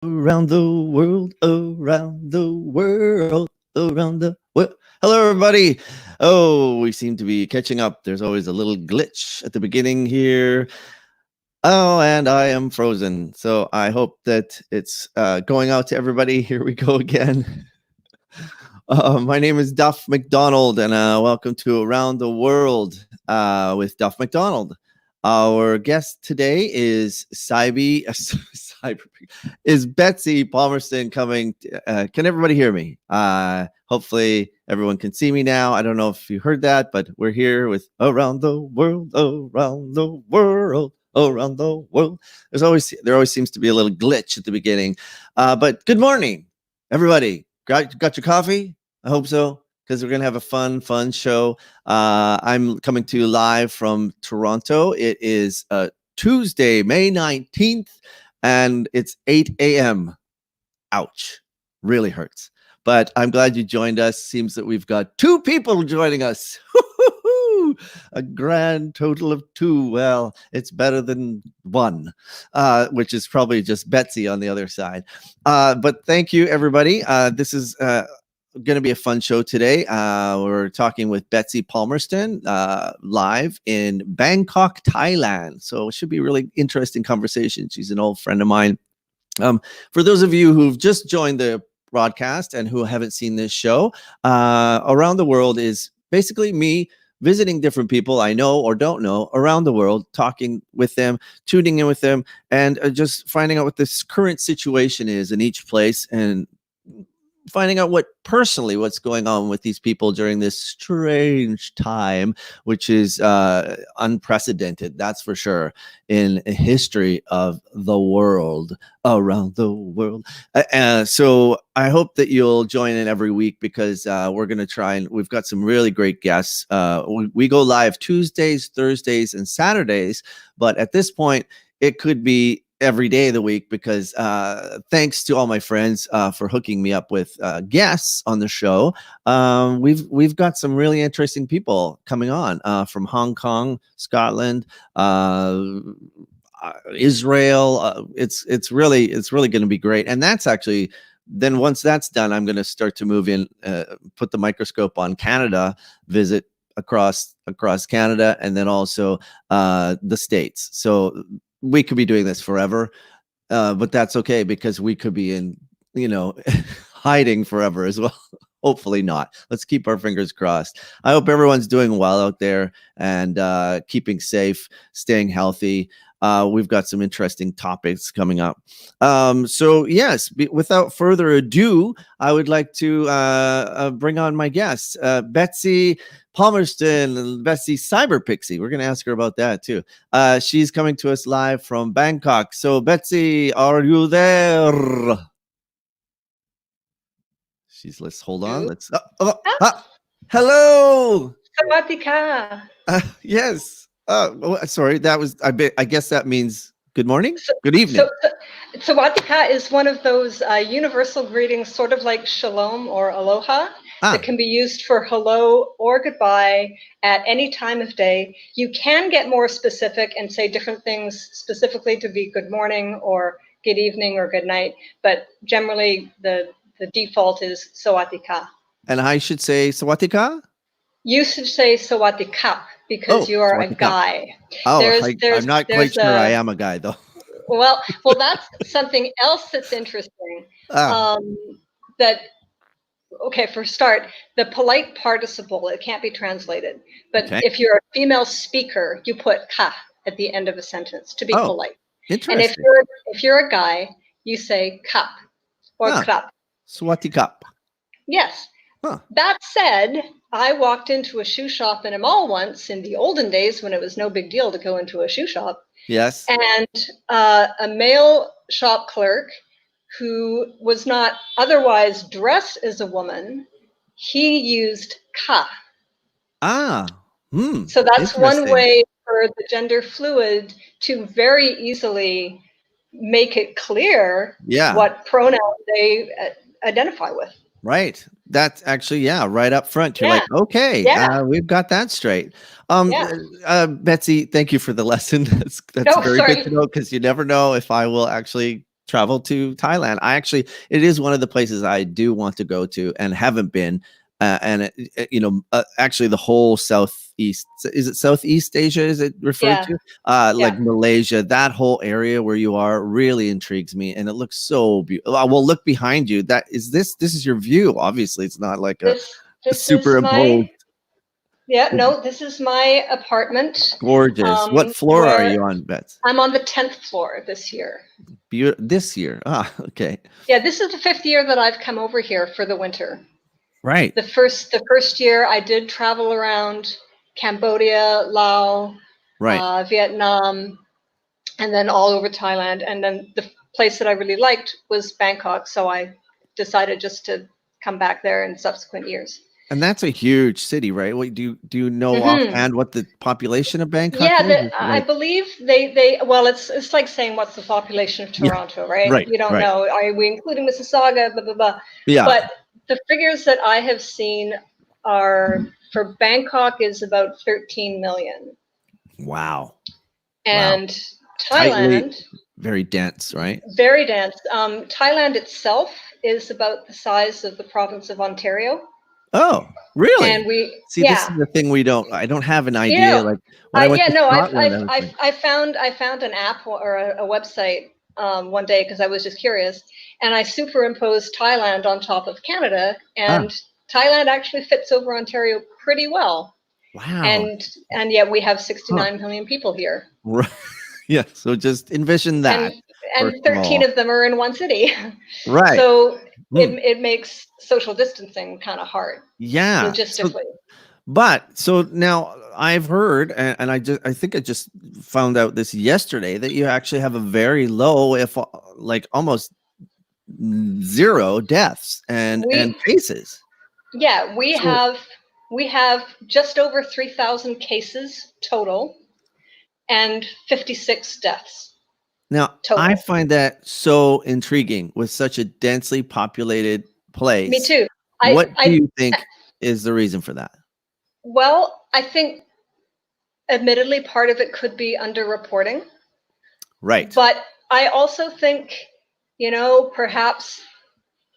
Around the world, around the world, around the world. Hello, everybody. Oh, we seem to be catching up. There's always a little glitch at the beginning here. Oh, and I am frozen. So I hope that it's going out to everybody. Here we go again. My name is Duff McDonald, and welcome to Around the World with Duff McDonald. Our guest today is is Betsy Palmerston coming. Can everybody hear me? Hopefully everyone can see me now. I don't know if you heard that, but we're here with Around the World, Around the World, Around the World. There always seems to be a little glitch at the beginning. But good morning, everybody. Got your coffee? I hope so, because we're going to have a fun show. I'm coming to you live from Toronto. It is Tuesday, May 19th, and it's 8 a.m. Ouch. Really hurts. But I'm glad you joined us. Seems that we've got two people joining us. A grand total of two. Well, it's better than one, which is probably just Betsy on the other side. But thank you, everybody. This is going to be a fun show today. We're talking with Betsy Palmerston live in Bangkok, Thailand. So it should be a really interesting conversation. She's an old friend of mine. For those of you who've just joined the broadcast and who haven't seen this show, Around the World is basically me visiting different people I know or don't know around the world, talking with them, tuning in with them, and just finding out what this current situation is in each place and finding out what's going on with these people during this strange time, which is unprecedented, that's for sure, in a history of the world, around the world. So I hope that you'll join in every week, because we're going to try, and we've got some really great guests. We go live Tuesdays, Thursdays, and Saturdays, but at this point, it could be every day of the week, because thanks to all my friends for hooking me up with guests on the show. We've got some really interesting people coming on from Hong Kong, Scotland, Israel. It's really going to be great. And that's actually, then once that's done, I'm going to start to move in, put the microscope on Canada, visit across Canada, and then also the States. So we could be doing this forever, but that's okay, because we could be in, hiding forever as well. Hopefully not. Let's keep our fingers crossed. I hope everyone's doing well out there and keeping safe, staying healthy. We've got some interesting topics coming up. So yes, without further ado, I would like to bring on my guest, Betsy Palmerston, Betsy Cyber Pixie. We're going to ask her about that too. She's coming to us live from Bangkok. So Betsy, are you there? Let's hold on. Hello. Sawadika. Yes. Sorry, that was, I guess that means good morning, good evening. Sawadika is one of those universal greetings, sort of like shalom or aloha, that can be used for hello or goodbye at any time of day. You can get more specific and say different things specifically to be good morning or good evening or good night, but generally the default is sawadika. And I should say sawadika? You should say sawadika, because you are a guy. I'm not quite sure I am a guy, though. Well, that's something else that's interesting. For start, the polite participle, it can't be translated. But if you're a female speaker, you put ka at the end of a sentence to be polite. Interesting. And if you're a guy, you say kap or krap. Swati kap. Yes. That said, I walked into a shoe shop in a mall once in the olden days when it was no big deal to go into a shoe shop. Yes. And a male shop clerk who was not otherwise dressed as a woman, he used ka. So that's one way for the gender fluid to very easily make it clear what pronoun they identify with. Right. That's actually, right up front. You're like, okay, we've got that straight. Betsy, thank you for the lesson. That's very good to know, because you never know if I will actually travel to Thailand. It is one of the places I do want to go to and haven't been. Actually, the whole Southeast, is it Southeast Asia? Is it referred Yeah. to? Like Malaysia, that whole area where you are really intrigues me, and it looks so beautiful. Well, look behind you. This is your view. Obviously, it's not like a this superimposed. No, this is my apartment. Gorgeous. What floor are you on, Bets? I'm on the 10th floor this year. This year. Okay. Yeah, this is the 5th year that I've come over here for the winter. Right. The first year I did travel around Cambodia, Laos, right. Vietnam, and then all over Thailand. And then the place that I really liked was Bangkok, so I decided just to come back there in subsequent years. And that's a huge city, right? Wait, do you know offhand what the population of Bangkok is? Yeah, I believe they well, it's like saying what's the population of Toronto, right? Right. You don't know. Are we including Mississauga? Blah blah blah. Yeah. But the figures that I have seen are for Bangkok is about 13 million. Wow. And wow. Thailand, Tightly, very dense, right? Very dense. Thailand itself is about the size of the province of Ontario. Oh, really? And we see. This is the thing I don't have an idea. Like when I went to Scotland, I found an app or a website one day because I was just curious, and I superimposed Thailand on top of Canada, and Thailand actually fits over Ontario pretty well. Wow. And yet we have 69 million people here. Right. Yeah. So just envision that. And 13 of them are in one city. Right. So it makes social distancing kind of hard. Yeah. Logistically. So now I've heard, and I think I just found out this yesterday, that you actually have a very low, if like almost zero deaths and cases. Yeah, we have just over 3,000 cases total and 56 deaths. Now, total. I find that so intriguing with such a densely populated place. Me too. What do you think is the reason for that? Well, I think admittedly part of it could be underreporting. Right. But I also think, perhaps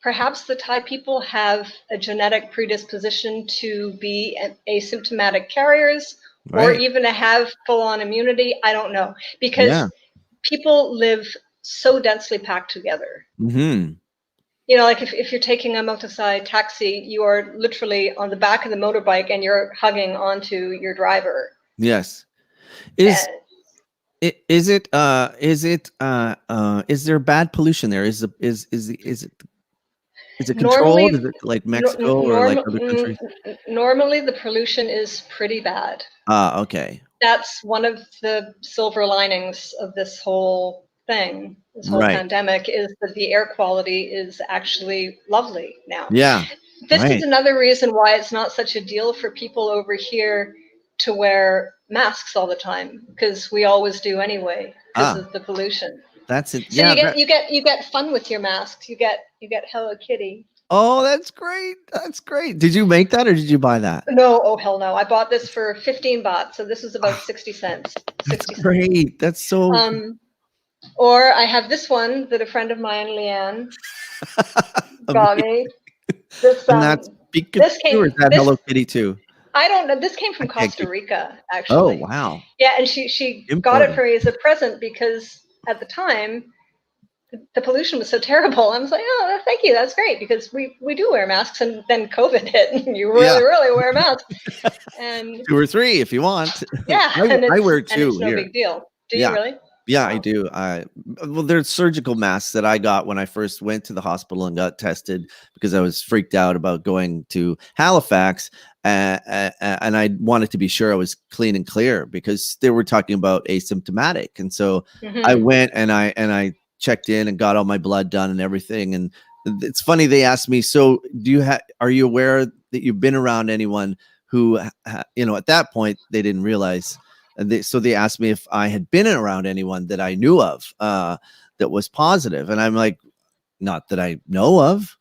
the Thai people have a genetic predisposition to be asymptomatic carriers or even to have full-on immunity. I don't know. Because people live so densely packed together. Mm-hmm. Like if you're taking a motorbike taxi, you are literally on the back of the motorbike and you're hugging onto your driver. Yes. Is there bad pollution there? Is it controlled? Normally, is it like Mexico or like other countries? Normally the pollution is pretty bad. Okay. That's one of the silver linings of this whole thing, this whole pandemic, is that the air quality is actually lovely now. Yeah. This is another reason why it's not such a deal for people over here to wear masks all the time, because we always do anyway because of the pollution. That's it. So you get fun with your masks. You get Hello Kitty. Oh, that's great. That's great. Did you make that or did you buy that? No, oh hell no. I bought this for 15 baht, so this is about 60 cents. That's great. That's so or I have this one that a friend of mine, Leanne, got me. And that's Pikachu, or is that Hello Kitty too? I don't know. This came from Costa Rica, actually. Oh, wow. Yeah, and she got it for me as a present because at the time the pollution was so terrible. I was like, oh, thank you. That's great, because we do wear masks, and then COVID hit and you really wear masks. And 2 or 3 if you want. Yeah. I wear 2 and it's no big deal. Do you really? Yeah, I do. Well, there's surgical masks that I got when I first went to the hospital and got tested because I was freaked out about going to Halifax. And I wanted to be sure I was clean and clear because they were talking about asymptomatic. And so I went and I checked in and got all my blood done and everything. And it's funny, they asked me, so are you aware that you've been around anyone who, at that point they didn't realize. So they asked me if I had been around anyone that I knew of that was positive. And I'm like, not that I know of,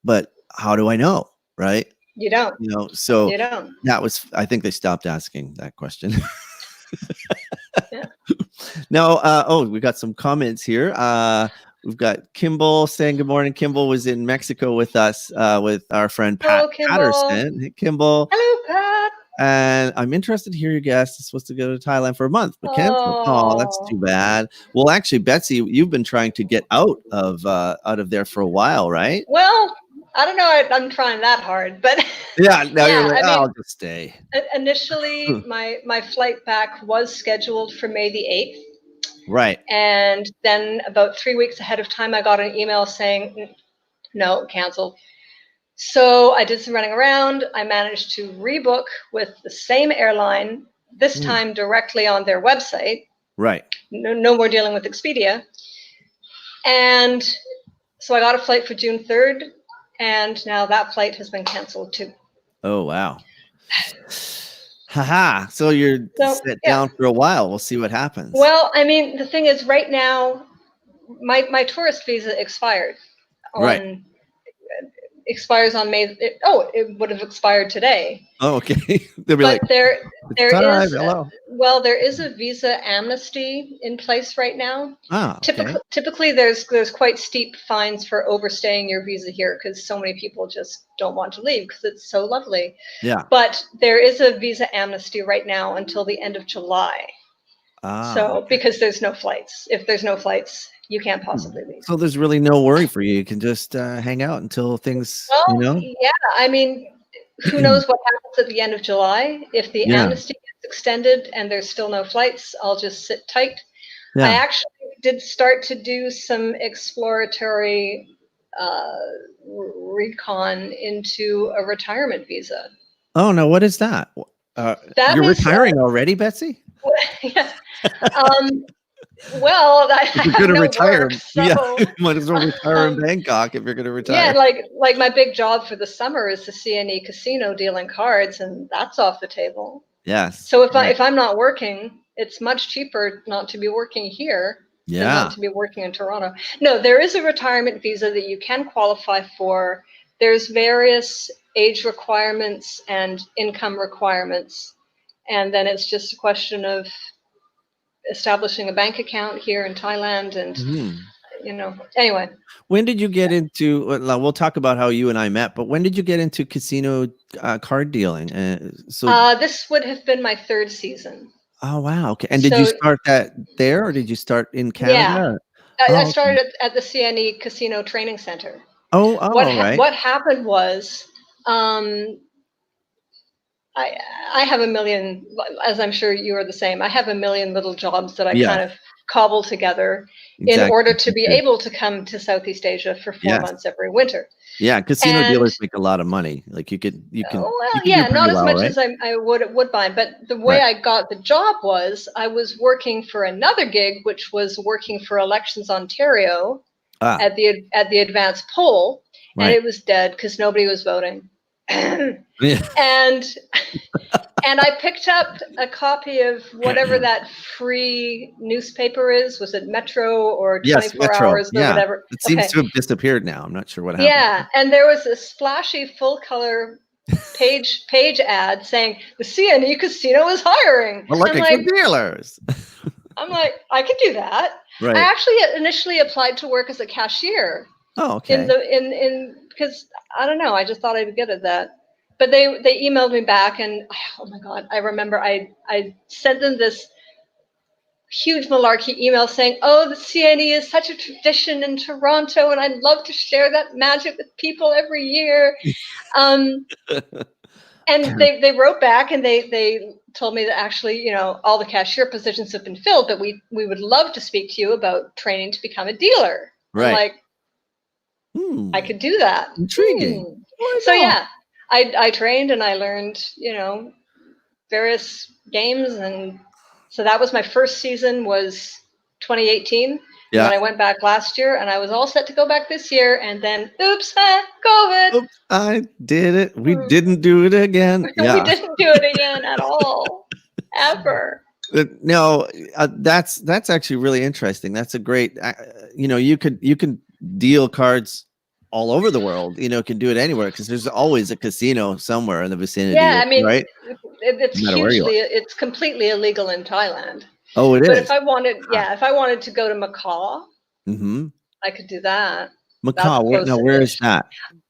but how do I know? Right. You don't. So you don't. That was, I think they stopped asking that question. Yeah. Now, we got some comments here. We've got Kimball saying good morning. Kimball was in Mexico with us, with our friend Pat Hello, Kimball. Patterson. Hey, Kimball. Hello, Pat. And I'm interested to hear your guest is supposed to go to Thailand for a month, but canceled. Oh, that's too bad. Well, actually, Betsy, you've been trying to get out of there for a while, right? Well, I don't know. I'm trying that hard, but yeah. Now yeah, you're like, I mean, I'll just stay. Initially, my flight back was scheduled for May the 8th. Right. And then about 3 weeks ahead of time, I got an email saying, no, canceled. So I did some running around. I managed to rebook with the same airline, this time directly on their website. Right. No more dealing with Expedia. And so I got a flight for June 3rd, and now that flight has been canceled too. Oh, wow. Haha. So you're set down for a while. We'll see what happens. Well, I mean, the thing is, right now, my tourist visa expired. Expires on May. It would have expired today. Oh, okay. They'll be but like, there is hello. There is a visa amnesty in place right now. Okay. Typically, there's quite steep fines for overstaying your visa here because so many people just don't want to leave because it's so lovely. Yeah. But there is a visa amnesty right now until the end of July. Because there's no flights. If there's no flights, you can't possibly leave. So there's really no worry for you. You can just hang out until things, Yeah, I mean, who knows what happens at the end of July? If the amnesty gets extended and there's still no flights, I'll just sit tight. I actually did start to do some exploratory recon into a retirement visa. Oh, no. What is that? You're retiring already, Betsy? Yeah. Well, if you're going to retire, might as well retire in Bangkok if you're going to retire. Yeah, like my big job for the summer is the CNE casino dealing cards, and that's off the table. Yes. So if I'm not working, it's much cheaper not to be working here than not to be working in Toronto. No, there is a retirement visa that you can qualify for. There's various age requirements and income requirements, and then it's just a question of establishing a bank account here in Thailand and anyway. When did you get into, we'll talk about how you and I met, but when did you get into casino card dealing? This would have been my 3rd season. Oh, wow. Okay. And did you start that there or did you start in Canada? Yeah. I started at the CNE Casino Training Center. Right. What happened was I have a million, as I'm sure you are the same, I have a million little jobs that I kind of cobble together in order to be able to come to Southeast Asia for 4 months every winter. Yeah, casino dealers make a lot of money. Like you can. Well, yeah, not as much as I would buy. But the way I got the job was I was working for another gig, which was working for Elections Ontario at the advance poll, and it was dead because nobody was voting. And I picked up a copy of whatever that free newspaper is. Was it Metro or 24 Hours or whatever? It seems to have disappeared now. I'm not sure what happened. Yeah, and there was a splashy full color page ad saying the CNE casino is hiring. We're looking for dealers. I'm like, I could do that. Right. I actually initially applied to work as a cashier. Oh, okay. Because I don't know, I just thought I'd be good at that. But they emailed me back, and oh my God, I remember I sent them this huge malarkey email saying, "Oh, the CNE is such a tradition in Toronto, and I'd love to share that magic with people every year." And they wrote back, and they told me that actually, all the cashier positions have been filled, but we would love to speak to you about training to become a dealer. Right. I'm like, I could do that. Intriguing. So yeah. I trained and I learned, various games. And so that was my first season was 2018. Yeah. And then I went back last year and I was all set to go back this year. And then, oops, COVID. Oops, I did it. We didn't do it again. Yeah. We didn't do it again at all, ever. No, that's actually really interesting. That's a great, you can deal cards all over the world, can do it anywhere because there's always a casino somewhere in the vicinity. Yeah, I mean, right? It's completely illegal in Thailand. Oh, it is. But if I wanted to go to Macau, I could do that. That's Macau. Now, where is close-ish. that?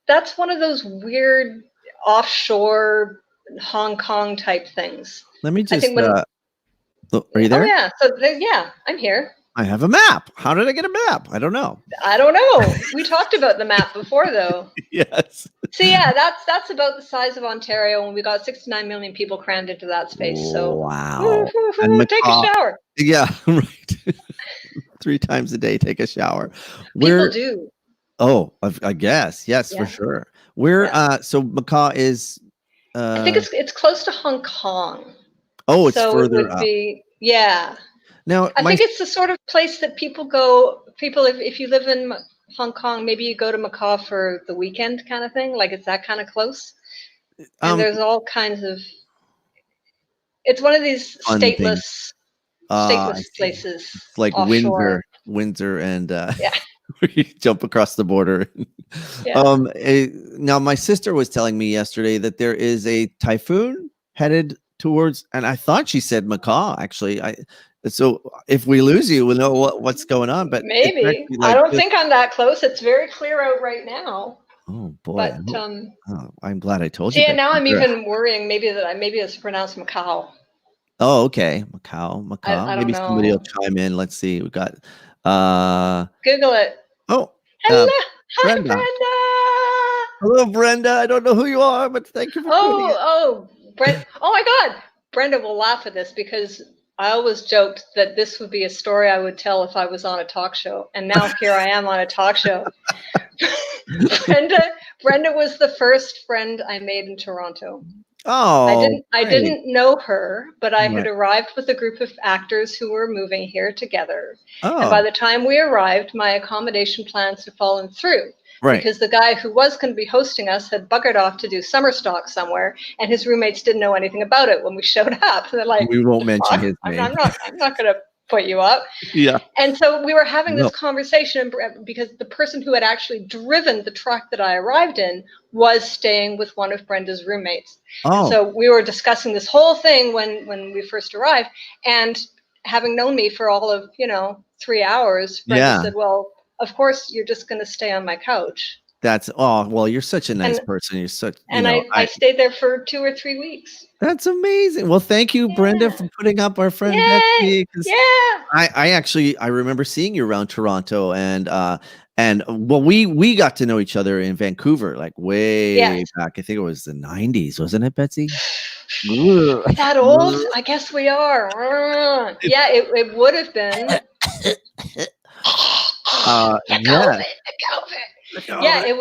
That's one of those weird offshore Hong Kong type things. Let me I just. think when. Are you Oh there? yeah. So yeah, I'm here. I have a map. How did I get a map? I don't know. I don't know. We talked about the map before, though. Yes. So yeah, that's about the size of Ontario, and we got 69 million people crammed into that space. So Wow. And take a Macau. shower. Yeah, right. 3 times a day, take a shower. People Where? do. Oh, I guess. Yes, for Yeah. sure. Where? Yeah. So Macau is. I think it's close to Hong Kong. Oh, it's So it further would up. be, yeah. Now, I think it's the sort of place that people go. People, if you live in Hong Kong, maybe you go to Macau for the weekend kind of thing. Like it's that kind of close. And um there's all kinds of. It's one of these fun thing. I see. places It's like offshore. Windsor, and Yeah. you jump across the border. Yeah. Now my sister was telling me yesterday that there is a typhoon headed towards, and I thought she said Macau. Actually, so if we lose you, we'll know what's going on. But it's Maybe. actually I like don't just, think I'm that close. It's very clear out right now. oh boy, But I'm glad I told you, see, and Betsy. now I'm even worrying maybe it's pronounced Macau. Oh, okay, Macau. I don't Maybe somebody will know. chime in. Let's see. We got Google it. oh uh, Hello. Hi, Brenda. Brenda. Hello, Brenda. I don't know who you are, but thank you for tuning in. Oh my God. Brenda will laugh at this because I always joked that this would be a story I would tell if I was on a talk show. And now here I am on a talk show. Brenda was the first friend I made in Toronto. Oh, I great. didn't know her, but I had Right. arrived with a group of actors who were moving here together. And by Oh, the time we arrived, my accommodation plans had fallen through right. because the guy who was going to be hosting us had buggered off to do summer stock somewhere, and his roommates didn't know anything about it when we showed up. They're like, We won't mention "Fuck, his name. I'm not going to put you up." Yeah. And so we were having No. this conversation because the person who had actually driven the truck that I arrived in was staying with one of Brenda's roommates. And Oh, so we were discussing this whole thing when we first arrived. And having known me for all of, 3 hours, Brenda yeah. said, "Well, of course, you're just going to stay on my couch." Well, you're such a nice And person. You're such, I stayed there for 2 or 3 weeks. that's amazing. Well, thank you, Brenda, Yeah. for putting up our friend Yay. Betsy. Because Yeah. I remember seeing you around Toronto, and well, we got to know each other in Vancouver, like way Yes. back. I think it was the 90s, wasn't it, Betsy? We're that old? I guess we are. Yeah, it would have been. The Yeah. COVID. Yeah, it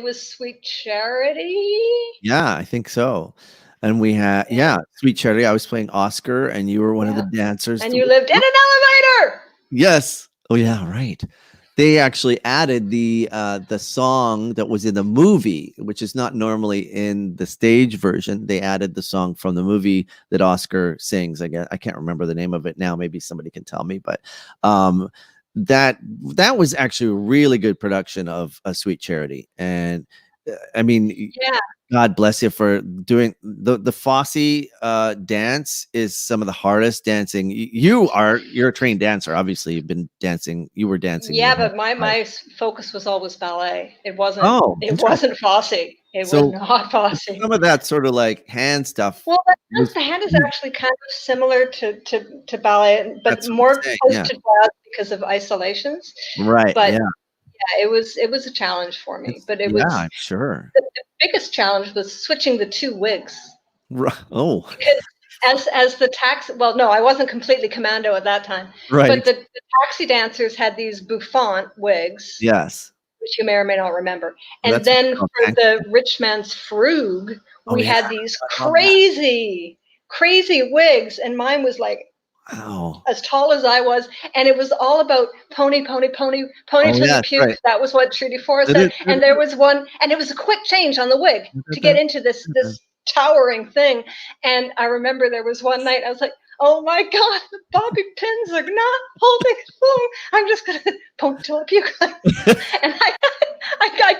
was Sweet Charity. Yeah, I think so. And we had, Sweet Charity. I was playing Oscar, and you were one of the dancers. And you lived in an elevator. Yes. Oh yeah, right. They actually added the song that was in the movie, which is not normally in the stage version. They added the song from the movie that Oscar sings. I guess I can't remember the name of it now. Maybe somebody can tell me. But that was actually a really good production of a Sweet Charity. And I mean, Yeah. God bless you for doing the Fosse dance is some of the hardest dancing. You're a trained dancer. Obviously, you've been dancing. You were dancing. Yeah, but my focus was always ballet. It wasn't Fosse. It was not Fosse. Some of that sort of like hand stuff. Well, the hand is actually kind of similar to ballet, but more close to jazz because of isolations. Right. But yeah, it was a challenge for me. But it was I'm sure. The biggest challenge was switching the two wigs. Oh. Because as the taxi, well, no, I wasn't completely commando at that time. Right. But the taxi dancers had these bouffant wigs. Yes. Which you may or may not remember. And then for the rich man's frug, we had these crazy wigs, and mine was like as tall as I was, and it was all about pony to the puke. Right. That was what Trudy Forrest said. And there was one, and it was a quick change on the wig to get into this towering thing. And I remember there was one night I was like, "Oh my God, the bobby pins are not holding long. I'm just gonna pony to a puke." And I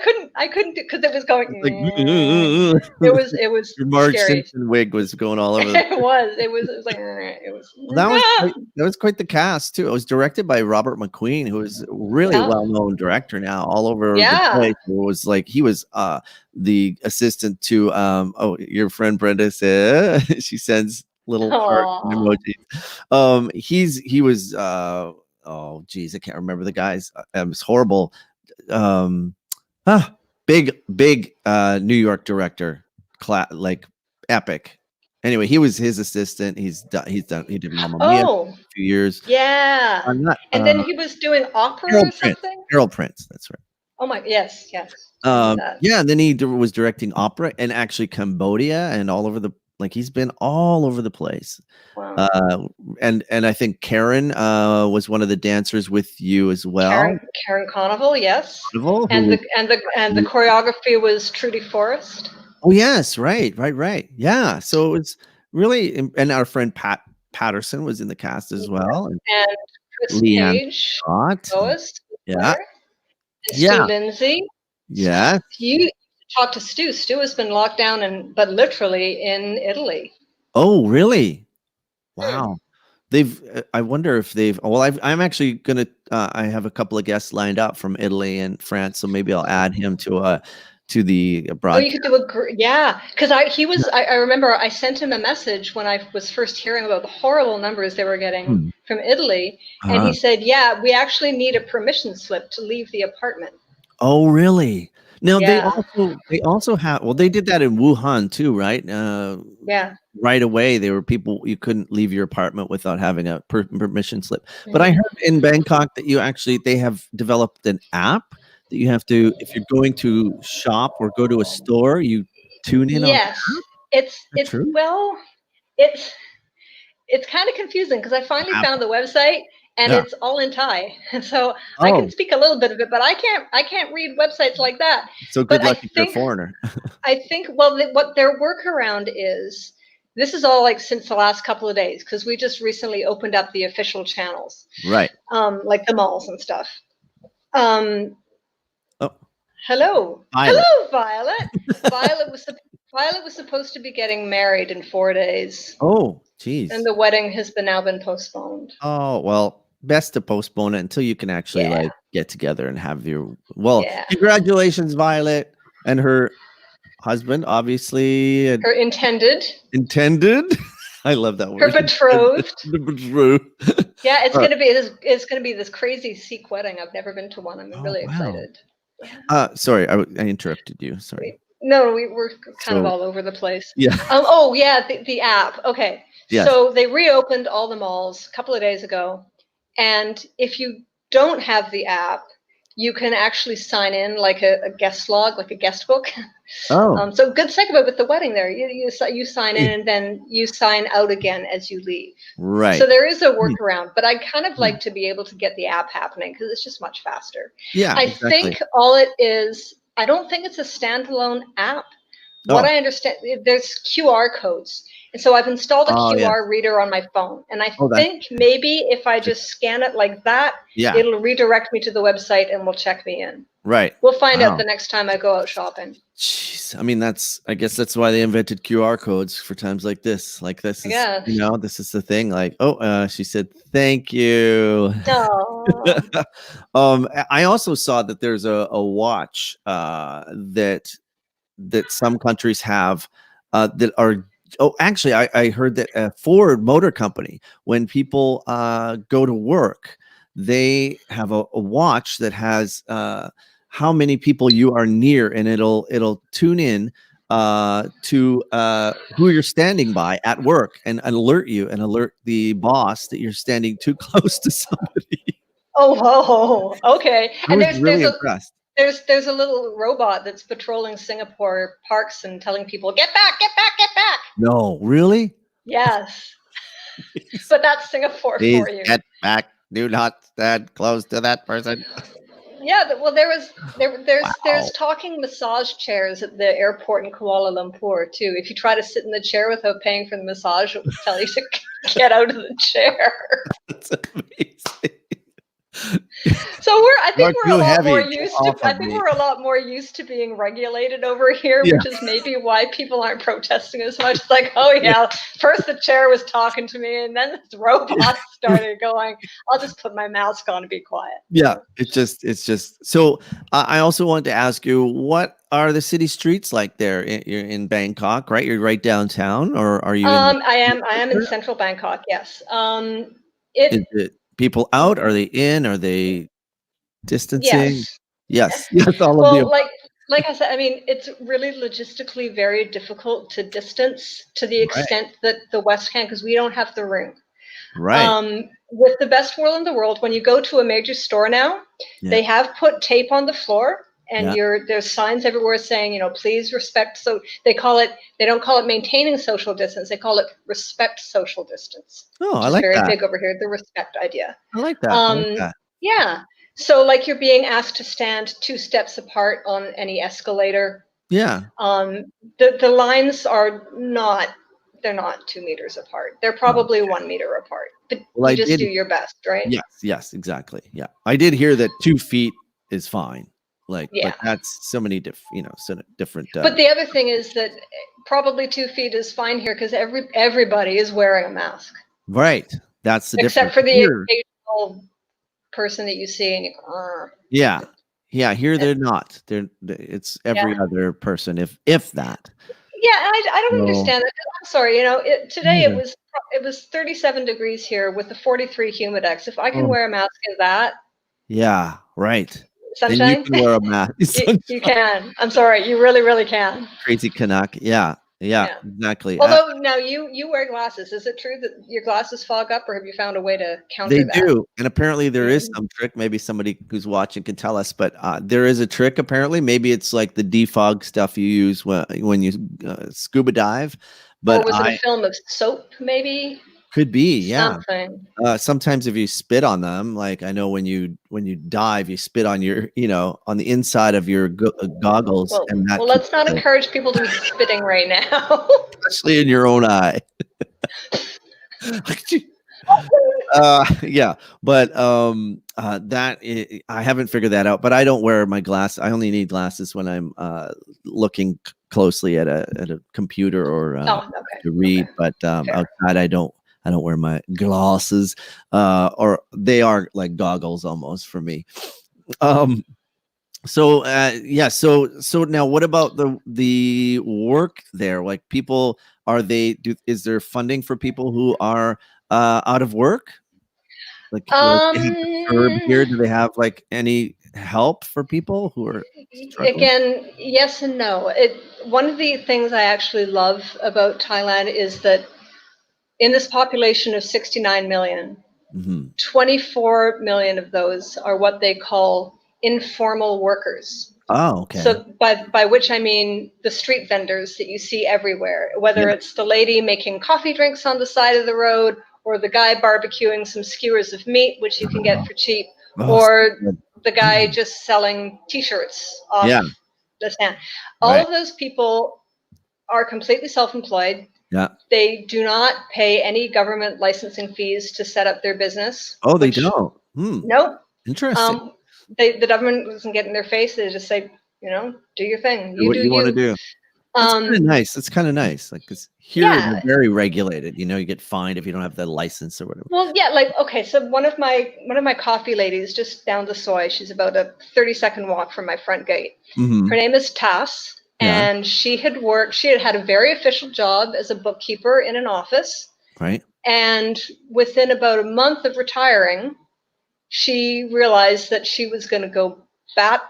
couldn't because it was going. It's like It was your Marge scary. Simpson wig was going all over the. It was like it was. Well, that was quite the cast too. It was directed by Robert McQueen, who is a really Yeah, well-known director now all over the yeah. place. It was like he was the assistant to your friend Brenda said she sends little heart Aw. emojis. He was oh geez, I can't remember the guys. It's horrible. Um ah, big New York director, like epic. Anyway, he was his assistant. He did Mamma Mia for Oh, a few years. yeah. Not And then he was doing opera Harold or Prince. something. Harold Prince, that's right. Oh my, yes, yes. I knew that. Yeah, and then he was directing opera and actually Cambodia and all over the like he's been all over the place. Wow. Uh, and I think Karen was one of the dancers with you as well. Karen Conoval, yes. Carnival, who And was the choreography was Trudy Forrest. oh yes, right. Yeah. So it was really and our friend Patterson was in the cast as well. And And Chris Leanne Page, Scott. Lois, Yeah. Blair, and Stu Yeah. Lindsay. Yeah. You talk to Stu. Stu has been locked down but literally in Italy. Oh, really? Wow. I wonder if they've, well, I'm actually going to, I have a couple of guests lined up from Italy and France. So maybe I'll add him to the Oh, broadcast. you could do yeah, because I remember I sent him a message when I was first hearing about the horrible numbers they were getting from Italy, and he said, "Yeah, we actually need a permission slip to leave the apartment." Oh, really? Now Yeah. they also have, well, they did that in Wuhan too, right? Yeah. Right away, there were people you couldn't leave your apartment without having a permission slip. But I heard in Bangkok that they have developed an app that you have to, if you're going to shop or go to a store, you tune in on. Yes, Is that true? well, it's kind of confusing because I finally found the website and it's all in Thai, so I can speak a little bit of it, but I can't read websites like that. So good luck if you're a foreigner. I think well, what their workaround is. This is all like since the last couple of days because we just recently opened up the official channels, right? Like the malls and stuff. Oh, hello, Violet. hello, Violet. Violet was supposed to be getting married in 4 days. Oh, geez. And the wedding has now been postponed. Oh, well, best to postpone it until you can actually like get together and have your congratulations, Violet, and her husband, obviously. Her intended. I love that word. Her betrothed. The betrothed. Yeah, it's gonna be this crazy Sikh wedding. I've never been to one. I'm really excited. Sorry, I interrupted you. Sorry. No, we're kind of all over the place. Yeah. Oh yeah, the app. Okay. Yes. So they reopened all the malls a couple of days ago, and if you don't have the app, you can actually sign in like a guest log, like a guest book. Oh. So good segue with the wedding there. You sign in and then you sign out again as you leave. Right. So there is a workaround, but I kind of like to be able to get the app happening because it's just much faster. Yeah. I think all it is. I don't think it's a standalone app. What I understand, there's QR codes. And so I've installed a QR reader on my phone. And I think maybe if I just scan it like that, it'll redirect me to the website and will check me in. Right. We'll find out the next time I go out shopping. Jeez. I mean, I guess that's why they invented QR codes for times like this. Like this is, this is the thing. Like, she said, thank you. I also saw that there's a watch that some countries have that are. Oh, actually, I heard that a Ford Motor Company, when people go to work, they have a watch that has how many people you are near, and it'll tune in to who you're standing by at work and alert you and alert the boss that you're standing too close to somebody. Oh, okay. And there's really impressed. There's a little robot that's patrolling Singapore parks and telling people, get back, get back, get back. No, really? Yes. But that's Singapore for you. Get back. Do not stand close to that person. Yeah, well, there's talking massage chairs at the airport in Kuala Lumpur too. If you try to sit in the chair without paying for the massage, it will tell you to get out of the chair. That's amazing. So I think Not we're a too lot more heavy. Get used to off I of think me. we're a lot more used to being regulated over here, Yeah. which is maybe why people aren't protesting as much. It's like, oh Yeah. yeah, first the chair was talking to me, and then the robot started going. I'll just put my mask on and be quiet. Yeah. It's just so I also wanted to ask you, what are the city streets like there? You're in Bangkok, right? You're right downtown, or are you in? I am in central Bangkok. Yes. It Is it people out? Are they in? Are they distancing? yes. Yes. Yes, all of the Well, above. like I said, I mean, it's really logistically very difficult to distance to the Right. extent that the West can, because we don't have the room. Right. With the best will in the world, when you go to a major store now, Yeah. they have put tape on the floor, and Yeah. there's signs everywhere saying, please respect. So they don't call it maintaining social distance. They call it respect social distance, Oh, which I is like very that. big over here. The respect idea. I like that. I like Um, that. yeah. So like you're being asked to stand 2 steps apart on any escalator. Yeah. The lines are not, they're not 2 meters apart. They're Oh, probably 1 meter apart, but well, you I just did. do your best, right? Yes. Yes. Exactly. Yeah. I did hear that 2 feet is fine. Like, but Yeah. that's so many so different. But the other thing is that probably 2 feet is fine here because everybody is wearing a mask, Right. That's the except difference for the here. occasional person that you see and you go, "Arr." Yeah. Yeah. Here And- they're not. It's every yeah. other person, if that. Yeah, and I don't So understand that. I'm sorry, today yeah. it was 37 degrees here with the 43 humidex. If I can Oh, wear a mask in that yeah. Right. Then you sunshine, can wear a mask. you can. I'm sorry, you really, really can. Crazy Canuck. Yeah. Yeah. Yeah. Exactly. Although now you wear glasses. Is it true that your glasses fog up, or have you found a way to They counter that? do, and apparently there is Mm. some trick. Maybe somebody who's watching can tell us, but there is a trick. Apparently, maybe it's like the defog stuff you use when you scuba dive. Or But was it a I film of soap, maybe? could be, yeah. Something. Sometimes if you spit on them, like I know when you dive, you spit on on the inside of your goggles, Well, and that well, can, let's not encourage people to be spitting right now. especially in your own eye. Yeah, but I haven't figured that out, but I don't wear my glasses. I only need glasses when I'm looking closely at a computer or Oh, okay. to read, Okay. but Fair. outside I don't wear my glasses, or they are like goggles almost for me. um so yeah, so now what about the work there? Like, people, is there funding for people who are out of work? Like they have to serve Um, here. Do they have like any help for people who are struggling? Again, yes and no. One of the things I actually love about Thailand is that in this population of 69 million, Hmm. 24 million of those are what they call informal workers. Oh, okay. So by which I mean the street vendors that you see everywhere, whether Yeah. it's the lady making coffee drinks on the side of the road, or the guy barbecuing some skewers of meat, which you can get for cheap, Oh, so or good. the guy just selling T-shirts off Yeah. the stand. All Right. of those people are completely self-employed. Yeah. They do not pay any government licensing fees to set up their business, Oh, they which, don't. nope. Interesting. Um, the government doesn't get in their face. They just say, do your thing. Do You what do you want to you. do. That's kind of Um, nice. That's kind of nice. Like, 'cause here they're yeah. very regulated. You get fined if you don't have the license or whatever. Well, yeah. Like, okay. So one of my coffee ladies just down the soy. She's about a 30-second walk from my front gate. Her Hmm. name is Tass, Yeah. and she had a very official job as a bookkeeper in an office. Right. And within about a month of retiring, she realized that she was going to go bat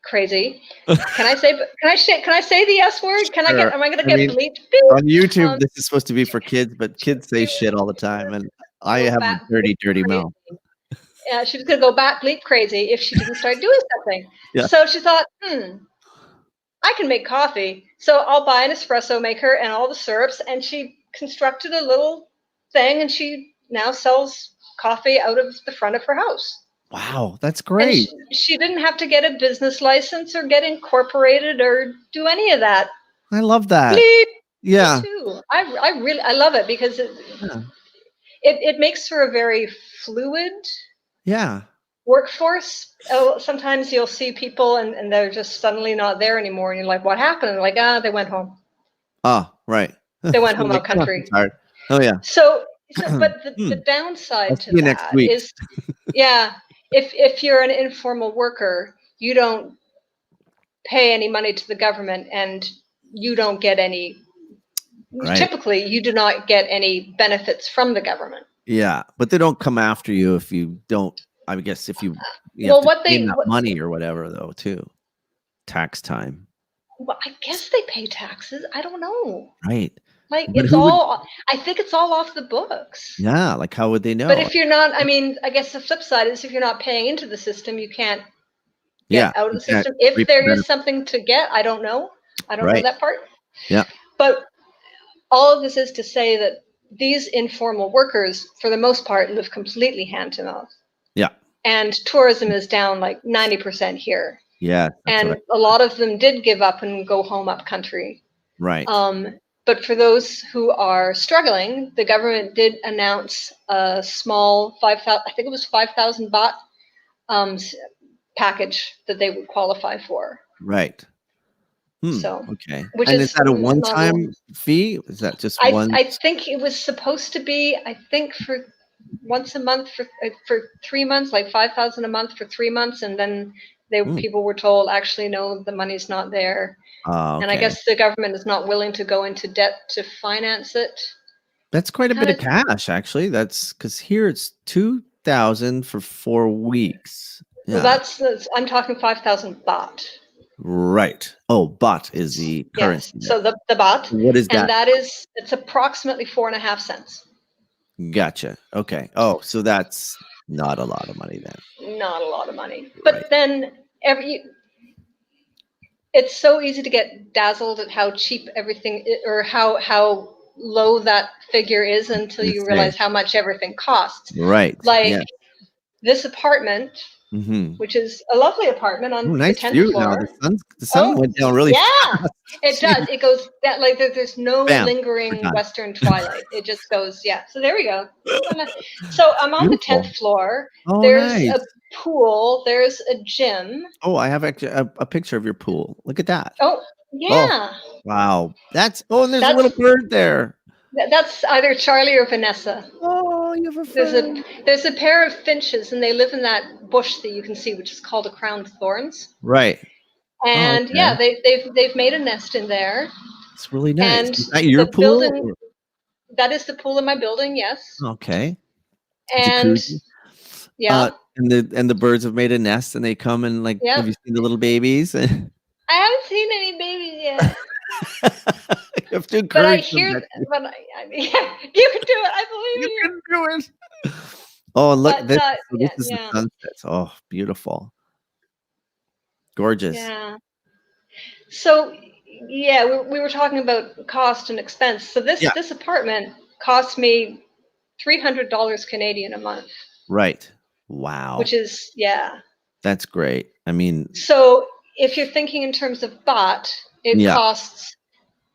crazy. Can I say the S word? Sure. Am I going to I get mean, bleeped? on Beep. YouTube, this is supposed to be for kids, but kids say shit all the time, and I Go have a bat bleep dirty, dirty crazy. mouth. Yeah, she was going to go bat bleep crazy if she didn't start doing something. Yeah. So she thought, I can make coffee, so I'll buy an espresso maker and all the syrups. And she constructed a little thing, and she now sells coffee out of the front of her house. Wow, that's And great. she didn't have to get a business license or get incorporated or do any of that. I love that. Bleep. Me Yeah. too. I love it because Yeah. it makes for a very fluid Yeah. Workforce. Oh, sometimes you'll see people and they're just suddenly not there anymore, and you're like, what happened? And like, they went home. Oh, right. They went home Like, up "Oh, I'm country. tired." Oh, yeah. So, but Hmm. the downside I'll see to you next that week. is, yeah, if you're an informal worker, you don't pay any money to the government, and you don't get any. Right. Typically, you do not get any benefits from the government. Yeah, but they don't come after you if you don't. I guess if you have Well, to what pay they them that what, money or whatever, though, too. Tax time. well, I guess they pay taxes. I don't know. Right. Like But it's who would? all. I think it's all off the books. Yeah, like how would they But know? if you're not, I mean, I guess the flip side is if you're not paying into the system, you can't get Yeah, out of you the can't system. If reap the there is benefit. something to get, I don't know. I don't know Right. that part. Yeah. But all of this is to say that these informal workers, for the most part, live completely hand to mouth. Yeah. And tourism is down like 90% here. Yeah. That's what I. And a lot of them did give up and go home up country. Right. But for those who are struggling, the government did announce a small 5,000, I think it was 5,000 baht um, package that they would qualify for. Right. So, Okay. which And is is that a not a lot. one-time fee? Is that just one? I think it was supposed to be, I think for once a month for 3 months, like 5,000 a month for 3 months, and then Hmm. people were told, actually, no, the money's not there. And I Okay. guess the government is not willing to go into debt to finance it. That's quite a bit Kind of of, cash, actually. That's because here it's 2,000 for 4 weeks. well, Yeah. I'm talking 5,000 baht. Right. Oh, baht is the Yes. currency So there. the baht, What is and that? it's approximately 4.5 cents. Gotcha. Okay. Oh, so that's not a lot of money then. Not a lot of money. Right. But then it's so easy to get dazzled at how cheap everything or how low that figure is until Gonna you say. realize how much everything costs. Right. Like Yeah. this apartment, Mm-hmm. which is a lovely apartment Oh, on the nice 10th view now. floor. The sun Oh, went down really yeah, fast. it Jeez. does. It goes that like there's no Bam. We're lingering done. Western twilight. It just goes, yeah. So there we go. So I'm on the 10th Beautiful. floor. Oh, There's nice. a pool. There's a gym. Oh, I have actually a picture of your pool. Look at that. Oh, Oh, yeah. wow. And there's a little That's bird there. that's either Charlie or Vanessa. Oh, you have a There's a friend. there's a pair of finches, and they live in that bush that you can see, which is called a crown of thorns. Right. Oh, And okay. yeah, they've made a nest in there. It's really nice. And Is that your the pool? building, that is the pool in my building, yes. Okay. And Jacuzzi. yeah, And the birds have made a nest and they come and like, yeah. have you seen the little babies? You I haven't seen any babies yet, have to but I encourage them. hear. Betsy. But I mean, yeah, you can do it. I believe You in you. can do it. Oh, and look, But this yeah, is the yeah, sunset. Oh, beautiful. Gorgeous. yeah. So yeah, we were talking about cost and expense. So Yeah, this apartment cost me $300 Canadian a month, right. which Wow. is, yeah. That's great. I mean, So if you're thinking in terms of baht, it yeah, costs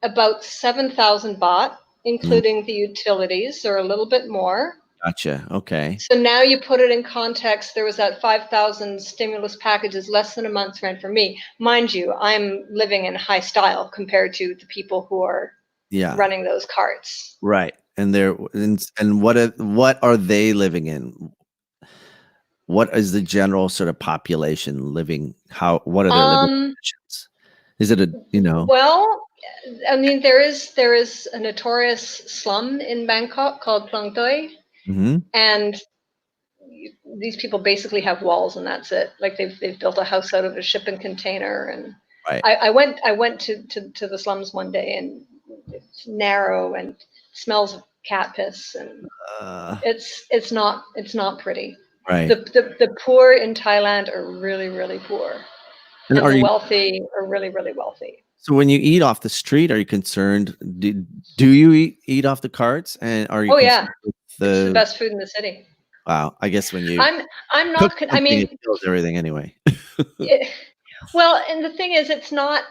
about 7,000 baht, mm, including the utilities, or a little bit more. gotcha. Okay. So now you put it in context. There was that 5,000 stimulus package is less than a month's rent for me. Mind you, I'm living in high style compared to the people who are Yeah, running those carts. right. And what are they living in? What is the general sort of population living? What are their living Um, conditions? Is it well, I mean, there is a notorious slum in Bangkok called Plung Toi, Mhm. and these people basically have walls and that's it. Like they've built a house out of a shipping container. And Right. I went to the slums one day, and it's narrow and smells of cat piss, and Uh, it's not pretty. right. The poor in Thailand are really, really poor, And and are the you wealthy are really, really wealthy. so when you eat off the street, are you concerned? Do you eat off the carts? And are you Oh yeah, concerned with it's the the best food in the city. wow? I guess when you I'm cook not. I something, it mean, kills everything anyway. it, well, and the thing is, it's not.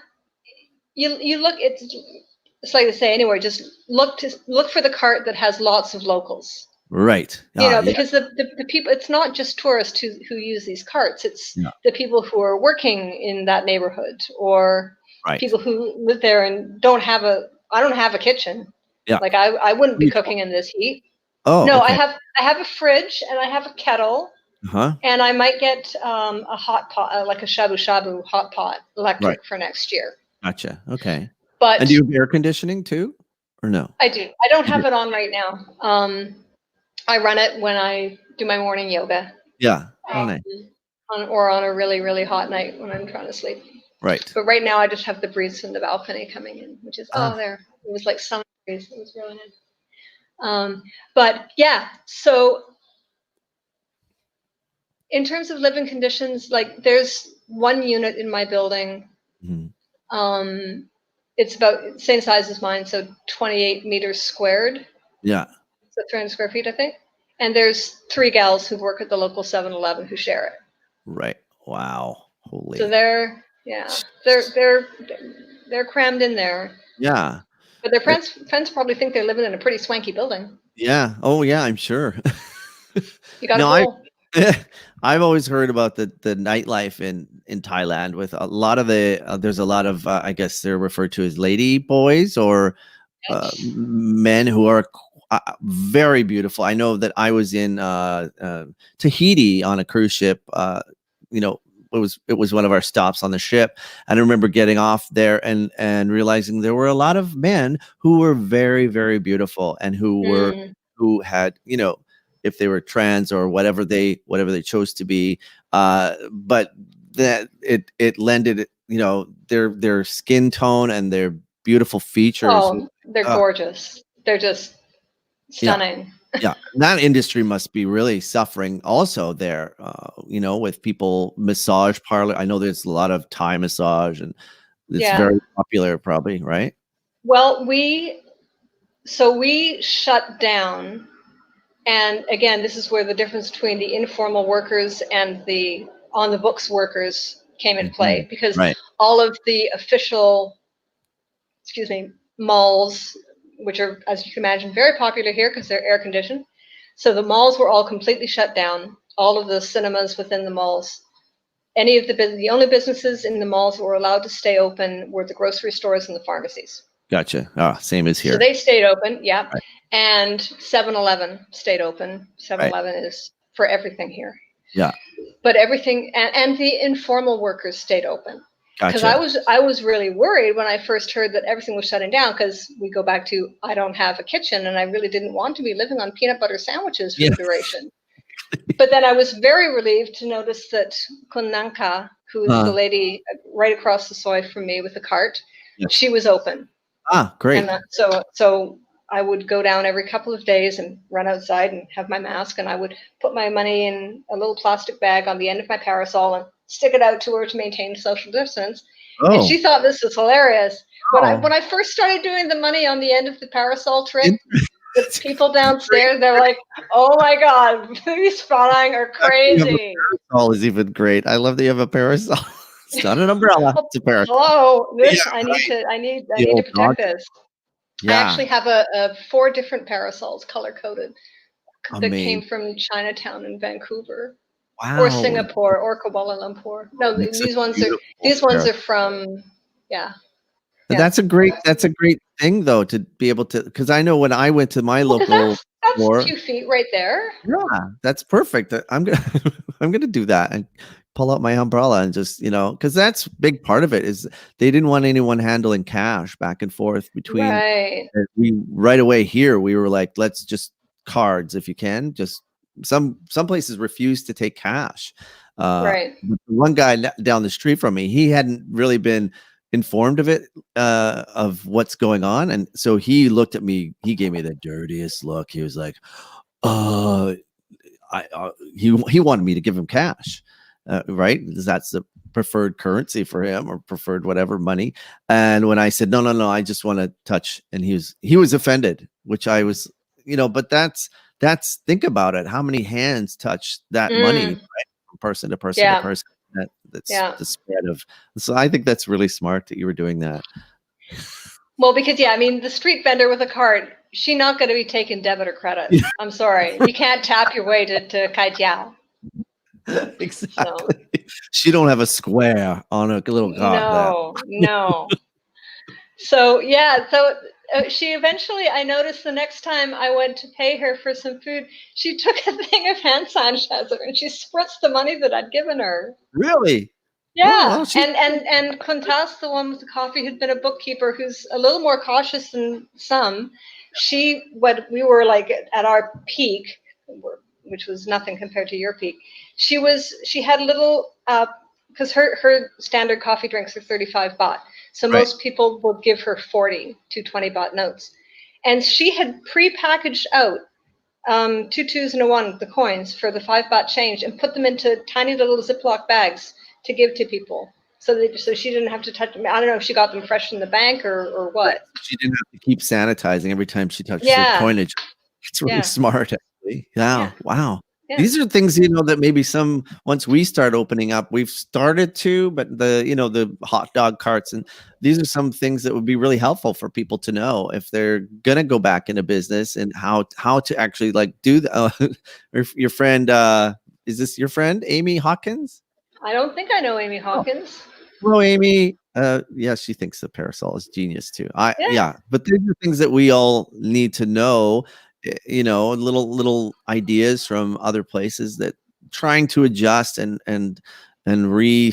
You look. It's like they say anywhere. Just look for the cart that has lots of locals. Right. Yeah. Because the people, it's not just tourists who use these carts, it's Yeah. the people who are working in that neighborhood, or Right. people who live there and I don't have a kitchen. Yeah. Like I wouldn't be cooking in this heat. Oh, No, okay. I have a fridge and I have a kettle, Uh-huh. and I might get a hot pot, like a shabu shabu hot pot Right. electric for next year. Gotcha. Okay. And do But you have air conditioning too, or no? I do. I don't You do. have it on right now. I run it when I do my morning yoga, Yeah. Oh, um, nice. or on a really, really hot night when I'm trying to sleep. Right. But right now, I just have the breeze from the balcony coming in, which is, Ah. there. It was like summer breeze. It was really nice. But yeah, so in terms of living conditions, like there's one unit in my building. Mhm. It's about the same size as mine, so 28 meters squared. Yeah. So 300 square feet, I think. And there's 3 gals who work at the local 7-Eleven who share it. Right. Wow. So Holy. they're crammed in there. Yeah. But their Uh, friends probably think they're living in a pretty swanky building. Yeah. Oh, yeah. I'm sure. You got a No, I pool. I've always heard about the nightlife in Thailand with a lot of there's a lot of I guess they're referred to as lady boys or men who are very beautiful. I know that I was in Tahiti on a cruise ship. You know, it was one of our stops on the ship, and I remember getting off there and realizing there were a lot of men who were very, very beautiful and who had, you know, if they were trans or whatever they chose to be, but that it lended, you know, their skin tone and their beautiful features. Oh, they're uh, gorgeous. They're just yeah, stunning. yeah, that industry must be really suffering also there, you know, with people massage parlor. I know there's a lot of Thai massage and it's Yeah. very popular probably, right? Well, we shut down. And again, this is where the difference between the informal workers and the on the books workers came into play, Mhm. because Right. all of the official, malls, which are, as you can imagine, very popular here because they're air conditioned. So the malls were all completely shut down. All of the cinemas within the malls, the only businesses in the malls that were allowed to stay open were the grocery stores and the pharmacies. Gotcha. Same as So here. they stayed open, yeah. Right. And 7-Eleven stayed open. Right. 7-Eleven is for everything here. Yeah. But everything, and the informal workers stayed open. Because Gotcha. I was really worried when I first heard that everything was shutting down, because we go back to I don't have a kitchen and I really didn't want to be living on peanut butter sandwiches for Yeah. the duration. But then I was very relieved to notice that Kunanka, who's the lady right across the soy from me with the cart, Yes. she was open. Great. And so I would go down every couple of days and run outside and have my mask, and I would put my money in a little plastic bag on the end of my parasol and stick it out to her to maintain social distance. And she thought this was hilarious. When I first started doing the money on the end of the parasol trick, the people downstairs, they're like, "Oh my God, these Farang are crazy." Parasol is even great. I love that you have a parasol. It's not an umbrella. It's a parasol. Hello, Yeah, I need the to old dog. protect this. I Yeah, actually have a 4 different parasols, color coded, that came amazing. from Chinatown in Vancouver, or Wow, Singapore, or Kuala Lumpur. No, that's such these ones are beautiful from, yeah, But yeah. that's a great thing though to be able to, because I know when I went to my Well, because local that's a store. few feet right there. Yeah, that's perfect. I'm gonna I'm gonna do that and pull out my umbrella and just, you know, because that's big part of it is they didn't want anyone handling cash back and forth between. Right, We right away here we were like, let's just cards if you can. Just some places refuse to take cash. right. But the one guy down the street from me, he hadn't really been informed of it, of what's going on, and so he looked at me. He gave me the dirtiest look. He was like, uh he wanted me to give him cash, right? Because that's the preferred currency for him or preferred whatever money. And when I said no, I just want to touch, and he was offended, which I was, you know, but that's think about it. How many hands touch that money, Mm, right? From person to person to yeah, person. That's yeah. the spread of. So I think that's really smart that you were doing that. Well, because yeah, I mean, the street vendor with a cart, She's not going to be taking debit or credit. I'm sorry. You can't tap your way to Kai Jiao. Exactly. So. She don't have a square on a little card. No. So yeah, so she eventually, I noticed the next time I went to pay her for some food, she took a thing of hand sanitizer and she spritzed the money that I'd given her. Really? Yeah. Oh, well, and Quintas, the one with the coffee, who'd been a bookkeeper, who's a little more cautious than some. When we were like at our peak, which was nothing compared to your peak, she had little, because her standard coffee drinks are 35 baht. So most people would give her 40 to 20 baht notes. And she had pre-packaged out 2 2s and a 1, the coins for the 5 baht change, and put them into tiny little Ziploc bags to give to people. So she didn't have to touch them. I don't know if she got them fresh in the bank or what. She didn't have to keep sanitizing every time she touched the coinage. It's really smart, actually. Yeah. Wow. Yeah. These are things, that maybe once we start opening up, we've started to, but the hot dog carts, and these are some things that would be really helpful for people to know if they're going to go back into business, and how to actually do the, your friend, is this your friend, Amy Hawkins? I don't think I know Amy Hawkins. Hello, Amy. Yeah, she thinks the parasol is genius too. Yeah, but these are things that we all need to know. Little ideas from other places, that trying to adjust and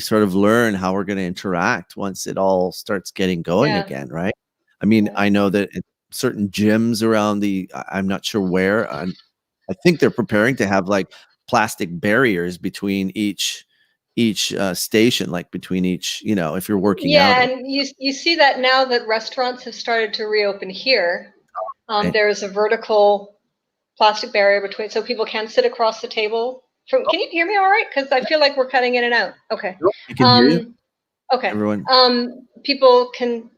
sort of learn how we're going to interact once it all starts getting going again, right? I mean, I know that in certain gyms around I'm not sure where, I think they're preparing to have plastic barriers between each station, between each, if you're working out. Yeah, and you see that now that restaurants have started to reopen here. There's a vertical plastic barrier between, so people can sit across the table. Can you hear me all right? Because I feel like we're cutting in and out. Okay. Nope, I can hear you. Okay. Everyone. People can,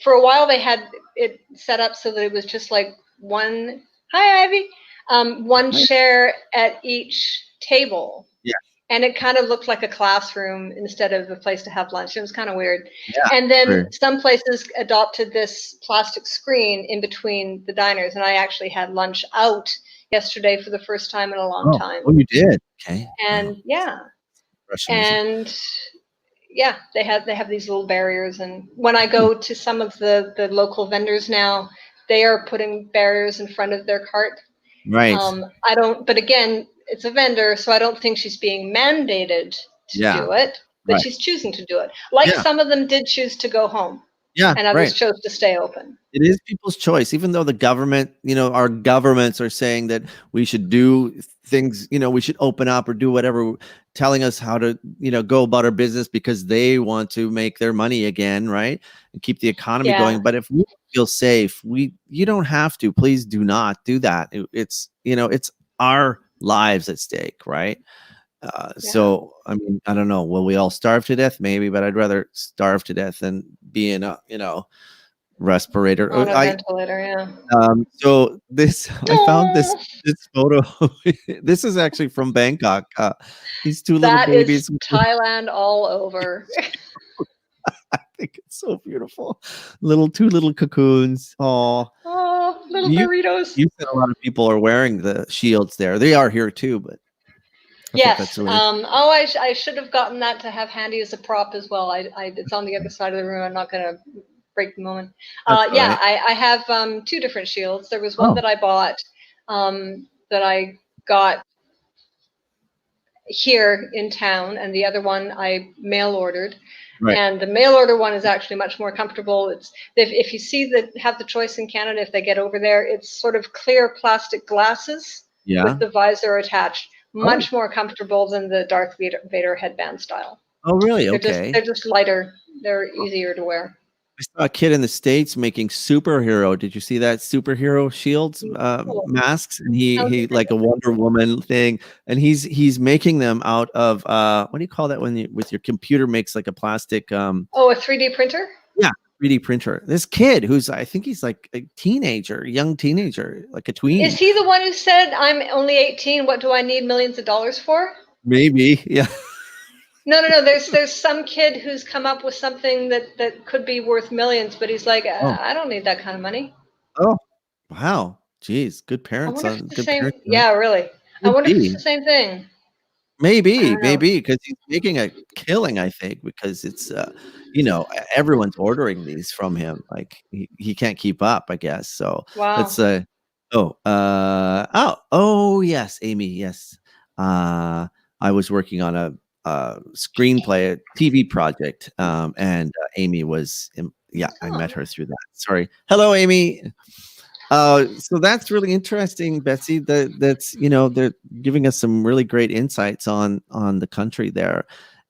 for a while they had it set up so that it was just one, hi Ivy, one chair at each table. Yeah. And it kind of looked like a classroom instead of a place to have lunch. It was kind of weird. Yeah, and then some places adopted this plastic screen in between the diners. And I actually had lunch out yesterday for the first time in a long time. Oh, you did? Okay. And they have these little barriers. And when I go to some of the local vendors now, they are putting barriers in front of their cart. Right. But again, it's a vendor, so I don't think she's being mandated to do it, but she's choosing to do it. Some of them did choose to go home. Yeah. And others chose to stay open. It is people's choice, even though the government, our governments are saying that we should do things, we should open up or do whatever, telling us how to, go about our business because they want to make their money again, right? And keep the economy going. But if we feel safe, you don't have to. Please do not do that. It's our lives at stake, right? So I mean, I don't know, will we all starve to death? Maybe, but I'd rather starve to death than be in a respirator on a ventilator. So I found this photo. This is actually from Bangkok. These two little babies. That is Thailand all over. I think it's so beautiful. Two little cocoons. Oh, little burritos. You said a lot of people are wearing the shields there. They are here too, but yes. I should have gotten that to have handy as a prop as well. It's on the other side of the room. I'm not going to break the moment. I have 2 different shields. There was one that I bought that I got here in town, and the other one I mail ordered. Right. And the mail order one is actually much more comfortable. It's if you see that have the choice in Canada, if they get over there, it's sort of clear plastic glasses with the visor attached. Much more comfortable than the Darth Vader headband style. Oh, really? Okay. They're just lighter. They're easier to wear. I saw a kid in the States making superhero. Did you see that superhero shields masks? And he like a Wonder Woman thing, and he's making them out of what do you call that when with your computer makes like a plastic a 3D printer? Yeah, 3D printer. This kid I think he's like a young teenager, like a tween. Is he the one who said, "I'm only 18. What do I need millions of dollars for?" Maybe, yeah. No. There's some kid who's come up with something that could be worth millions, but he's like, I don't need that kind of money. Oh, Wow. Geez, good I parents wonder if it's on the good same. parents. Yeah, really. I Could wonder if it's be. the same thing. I Maybe, don't know. maybe, because he's making a killing, I think, because it's, everyone's ordering these from him. Like, he can't keep up, I guess. So let's Wow. oh, yes, Amy, yes. I was working on a screenplay, a TV project, and Amy was yeah, I Oh, met her through that. Sorry. Hello, Amy. So that's really interesting, Betsy. That's they're giving us some really great insights on the country there.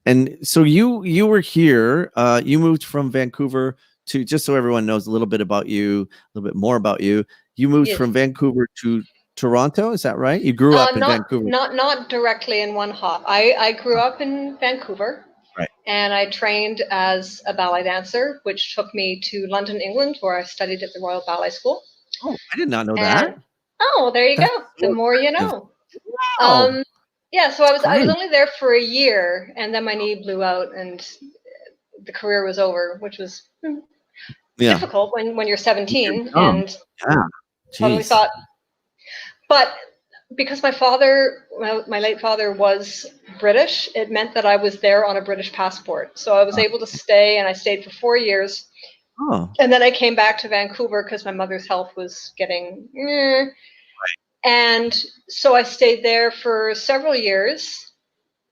And so you were here. You moved from Vancouver to, just so everyone knows a little bit about you, a little bit more about you. You moved yes. from Vancouver to Toronto. Is that right? You grew up in Not Vancouver, not not directly in one hop. I grew up in Vancouver, right? and I trained as a ballet dancer, which took me to London, England, where I studied at the Royal Ballet School. Oh, I did not know that. And oh, there you That's go. The so more you impressive. know. Wow, Yeah, so that's I was great. only there for a year, and then my knee blew out, and the career was over, which was Yeah, difficult when you're you're 17 young. and Yeah, suddenly jeez. thought. But because my father, my late father, was British, it meant that I was there on a British passport. So I was Uh, able to stay, and I stayed for 4 years. oh, And then I came back to Vancouver because my mother's health was getting. And so I stayed there for several years.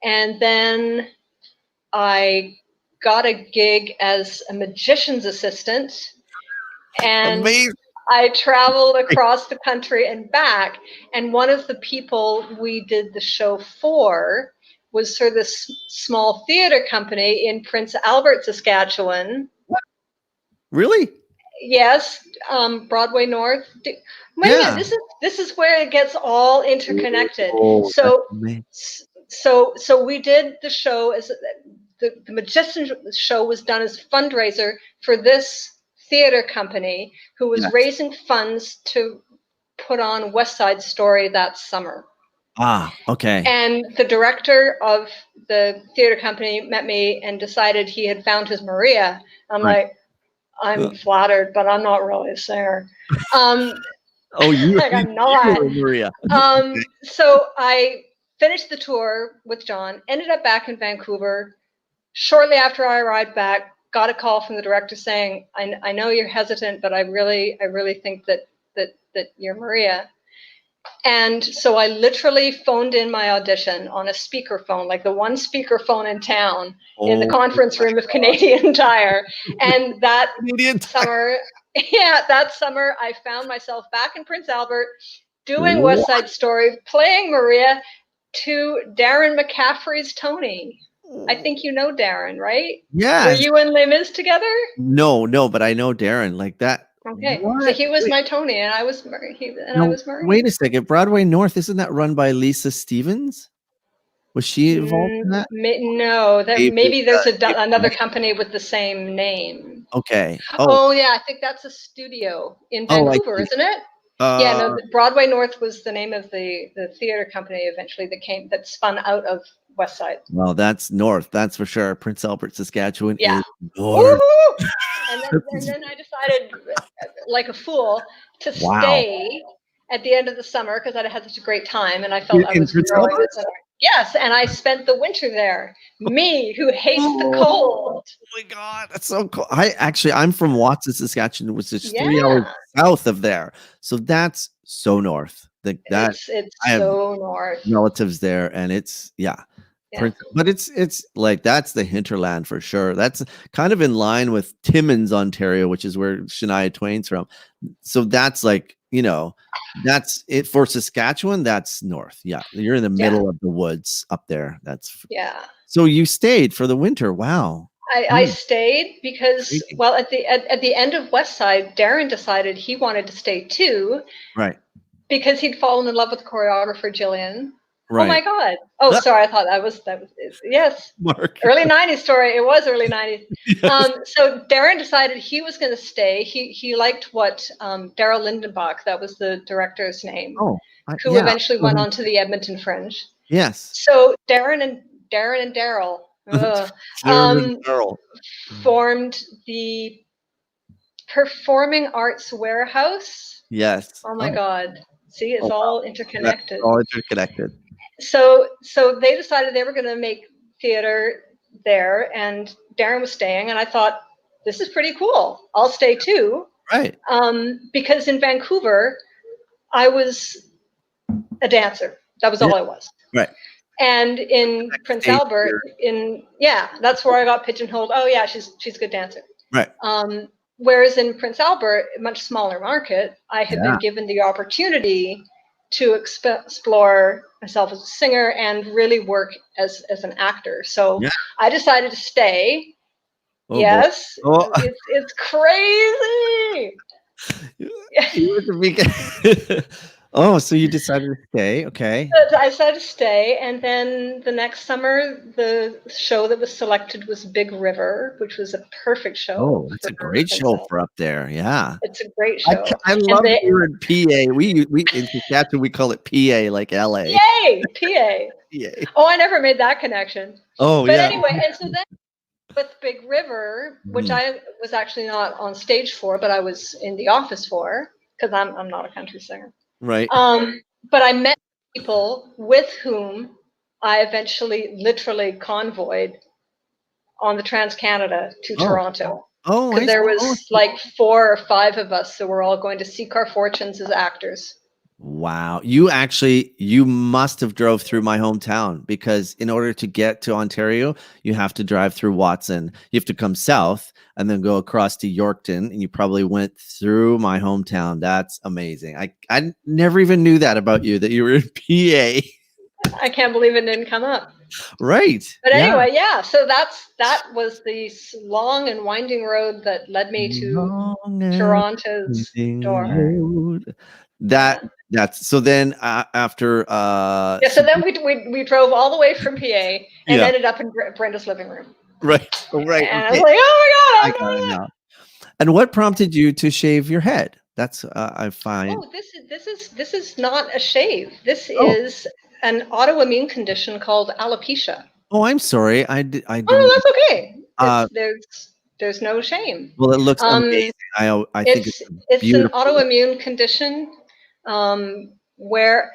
And then I got a gig as a magician's assistant. And amazing. I traveled across the country and back. And one of the people we did the show for was for this small theater company in Prince Albert, Saskatchewan. Really? Yes, Broadway North. Wait a minute, Yeah. this is where it gets all interconnected. Oh, that's So amazing. so we did the show as the magician show was done as fundraiser for this theater company who was Yes. raising funds to put on West Side Story that summer. Ah, okay. And the director of the theater company met me and decided he had found his Maria. I'm Right. like, I'm Uh, flattered, but I'm not really a singer. Um, oh, you like I'm you not. were Maria. So I finished the tour with John, ended up back in Vancouver. Shortly after I arrived back, got a call from the director saying, I know you're hesitant, but I really think that you're Maria. And so I literally phoned in my audition on a speakerphone, like the one speakerphone in town, in the Oh conference my room of Canadian Tire. And that Canadian time. summer, yeah, that summer I found myself back in Prince Albert doing West What? Side Story, playing Maria to Darren McCaffrey's Tony. I think you know Darren, right? Were Yes. you and Les Mis together? No, but I know Darren like that. Okay, so What? he was Wait, my Tony, and I was I no, was Marie. wait a second. Broadway North, isn't that run by Lisa Stevens? Was she involved in that? No, there David, maybe there's David another Smith. company with the same name. Okay. Oh yeah, I think that's a studio in I Vancouver, see. isn't it? Yeah, Uh, no, Broadway North was the name of the theater company eventually that spun out of West Side. well, that's north, that's for sure. Prince Albert, Saskatchewan Yeah. is north. Woohoo! And then I decided, like a fool, to Wow. stay at the end of the summer because I had such a great time and I In felt I in was Prince growing Albert? as an artist. Yes, and I spent the winter there. Me, who hates the Oh cold. my god, that's so cool. I'm from Watson, Saskatchewan, which is 3 hours Yeah, south of there. So that's so north. Like that, I it's have so north. relatives there, and it's yeah. Yeah. But it's like that's the hinterland for sure. That's kind of in line with Timmins, Ontario, which is where Shania Twain's from. So that's like, that's it for Saskatchewan. That's north. Yeah. You're in the Yeah. middle of the woods up there. Yeah. So you stayed for the winter. Wow. I Mm, stayed because, intriguing. well, at the end of West Side, Darren decided he wanted to stay too Right. because he'd fallen in love with choreographer Jillian. Oh my Right. God. Oh, sorry. I thought that was yes. Mark. Early 90s story. It was early 90s. Yes. So Darren decided he was going to stay. He liked what Daryl Lindenbach, that was the director's name, Oh, who yeah. eventually went on to the Edmonton Fringe. Yes. So Darren and Daryl Darren and Earl. formed the Performing Arts Warehouse. Yes. Oh my God. See, it's Oh, all wow. That's interconnected. all interconnected. So they decided they were going to make theater there, and Darren was staying, and I thought, this is pretty cool. I'll stay too. Right. Because in Vancouver, I was a dancer. That was Yeah. all I was. Right. And in Prince Stage Albert, that's where I got pigeonholed. Oh yeah, she's a good dancer. Right. Whereas in Prince Albert, a much smaller market, I had been Yeah. given the opportunity to explore myself as a singer and really work as an actor. So Yeah. I decided to stay. Oh boy. Yes, Oh. it's crazy. Oh, so you decided to stay? Okay. I decided to stay, and then the next summer, the show that was selected was Big River, which was a perfect show Oh, that's for a great Prince show Albert. for up there. Yeah. It's a great show, I and love that you're in PA. We in Saskatchewan we call it PA, like LA. yay, PA. PA. Oh, I never made that connection. Oh But yeah. anyway, and so then with Big River, which Mhm. I was actually not on stage for, but I was in the office for, because I'm not a country singer. Right. But I met people with whom I eventually literally convoyed on the Trans-Canada to Oh. Toronto. Oh, I Because there see. was like 4 or 5 of us who were all going to seek our fortunes as actors. Wow. You must have drove through my hometown, because in order to get to Ontario, you have to drive through Watson. You have to come south and then go across to Yorkton, and you probably went through my hometown. That's amazing. I never even knew that about you, that you were in PA. I can't believe it didn't come up. Right. But Yeah. anyway, yeah, so that was the long and winding road that led me to Long and Toronto's winding door. road. That's so then after Yeah, so then we drove all the way from PA and yeah. ended up in Brenda's living room. Right. Right. And I was Okay. like, oh my I God, got I'm it doing it. now. And what prompted you to shave your head? That's I find. Oh, this is not a shave. This Oh. is an autoimmune condition called alopecia. Oh, I'm sorry. I Oh, didn't. no, that's okay. Uh, There's no shame. well, it looks amazing. I think it's It's an beautiful. autoimmune condition where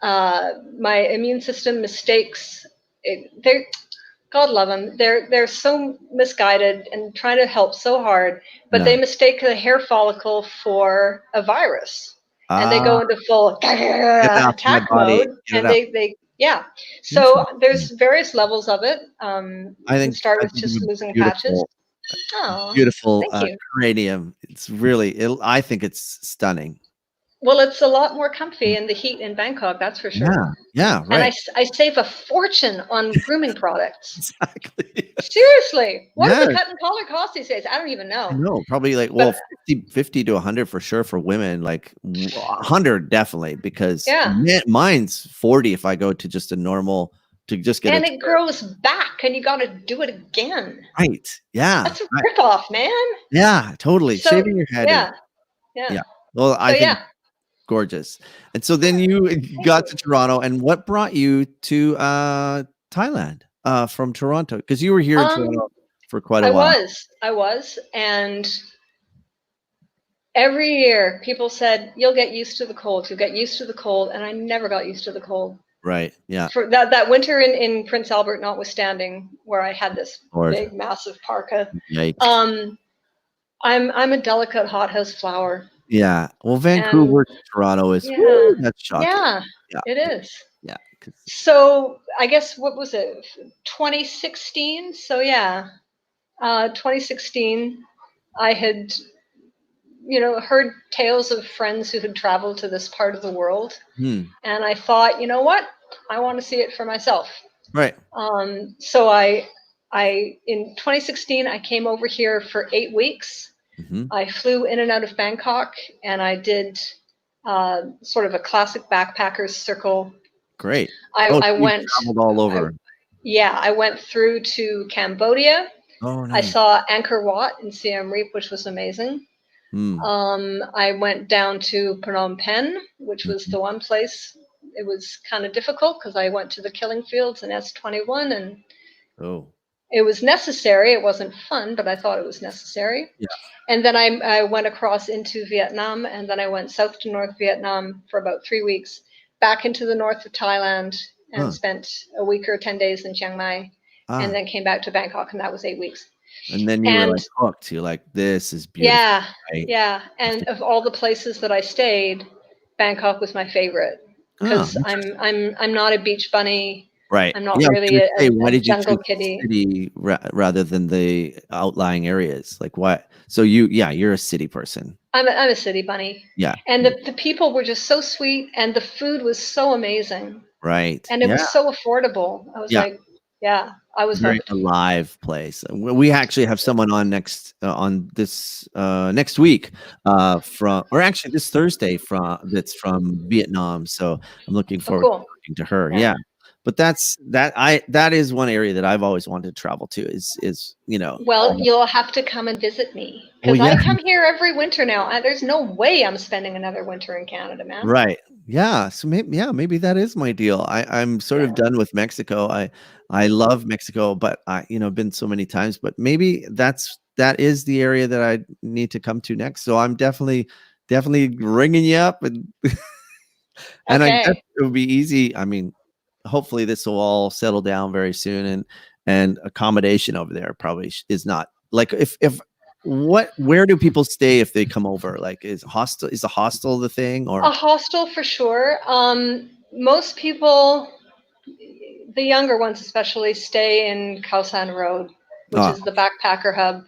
my immune system mistakes it. God love them. They're so misguided and trying to help so hard, but Yeah. they mistake the hair follicle for a virus, and they Ah, go into full get it out of my attack body. mode. Get it And out. they yeah. So Interesting. there's various levels of it. I You can think start I with think it's just a losing patches. beautiful, Oh, beautiful thank you. cranium. It's really. I think it's stunning. Well, it's a lot more comfy in the heat in Bangkok, that's for Yeah. sure. Yeah. And Right. I save a fortune on grooming products. Exactly. Seriously, what does a Yes. cut and color cost these days? I don't even I know. know, probably like, But 50 to 100 for sure for women, like 100 definitely, because yeah, mine's 40 if I go to just a normal to just get a and it grows back, and you got to do it again. right. Yeah. That's a Right. ripoff, man. Yeah, totally. So Shaving your head is yeah, yeah. yeah. Well, So I think yeah. gorgeous. And so then you Thank got you. to Toronto, and what brought you to Thailand from Toronto? Because you were here in Um, Toronto for quite a while. I was, and every year people said you'll get used to the cold. You'll get used to the cold, and I never got used to the cold. Right. Yeah. For that winter in Prince Albert, notwithstanding, where I had this Lord. big, massive parka. Yikes. I'm a delicate hothouse flower, Yeah. Well, and Vancouver to Toronto is yeah, woo, that's shocking. yeah, Yeah. it is. Yeah. 'Cause So I guess what was it, 2016? So yeah, 2016. I had heard tales of friends who had traveled to this part of the world, hmm. and I thought, you know what, I want to see it for myself. Right. So I in 2016 I came over here for 8 weeks. Hmm. I flew in and out of Bangkok, and I did sort of a classic backpackers circle. Great. I, Oh, I so you went, traveled all I, over. yeah, I went through to Cambodia. Oh, I nice. saw Angkor Wat in Siem Reap, which was amazing. Hmm. I went down to Phnom Penh, which was Mhm. the one place. It was kind of difficult because I went to the killing fields in S21, and Oh. it was necessary. It wasn't fun, but I thought it was necessary. Yeah. And then I went across into Vietnam, and then I went south to North Vietnam for about 3 weeks, back into the north of Thailand, and Huh. spent a week or 10 days in Chiang Mai, and Ah. then came back to Bangkok, and that was 8 weeks. And then you were And like hooked. You're like, this is beautiful. yeah, I yeah. have And to. of all the places that I stayed, Bangkok was my favorite Oh, because I'm not a beach bunny. right. I'm not Yeah, I was really gonna say, a why did you jungle choose the kitty. city rather than the outlying areas? Like what? So yeah, you're a city person. I'm a city bunny. Yeah. And Yeah. the people were just so sweet, and the food was so amazing, Right. and it Yeah. was so affordable. I was Yeah. like, yeah, I was Very hooked. alive place. We actually have someone on on this next week from, or actually this Thursday that's from Vietnam. So I'm looking Oh, forward to cool. talking to her. Yeah. Yeah. But that is one area that I've always wanted to travel to is Well, you'll have to come and visit me well, because yeah. I come here every winter now. There's no way I'm spending another winter in Canada, man. Right. Yeah. So maybe that is my deal. I'm sort of Yeah. done with Mexico. I love Mexico, but been so many times, but maybe that is the area that I need to come to next. So I'm definitely ringing you up, and I guess Okay. it would be easy. I mean, hopefully this will all settle down very soon, and accommodation over there probably is not like if where do people stay if they come over? Like is a hostel the thing A or hostel for sure. Most people, the younger ones especially, stay in Khao San Road, which ah is the backpacker hub.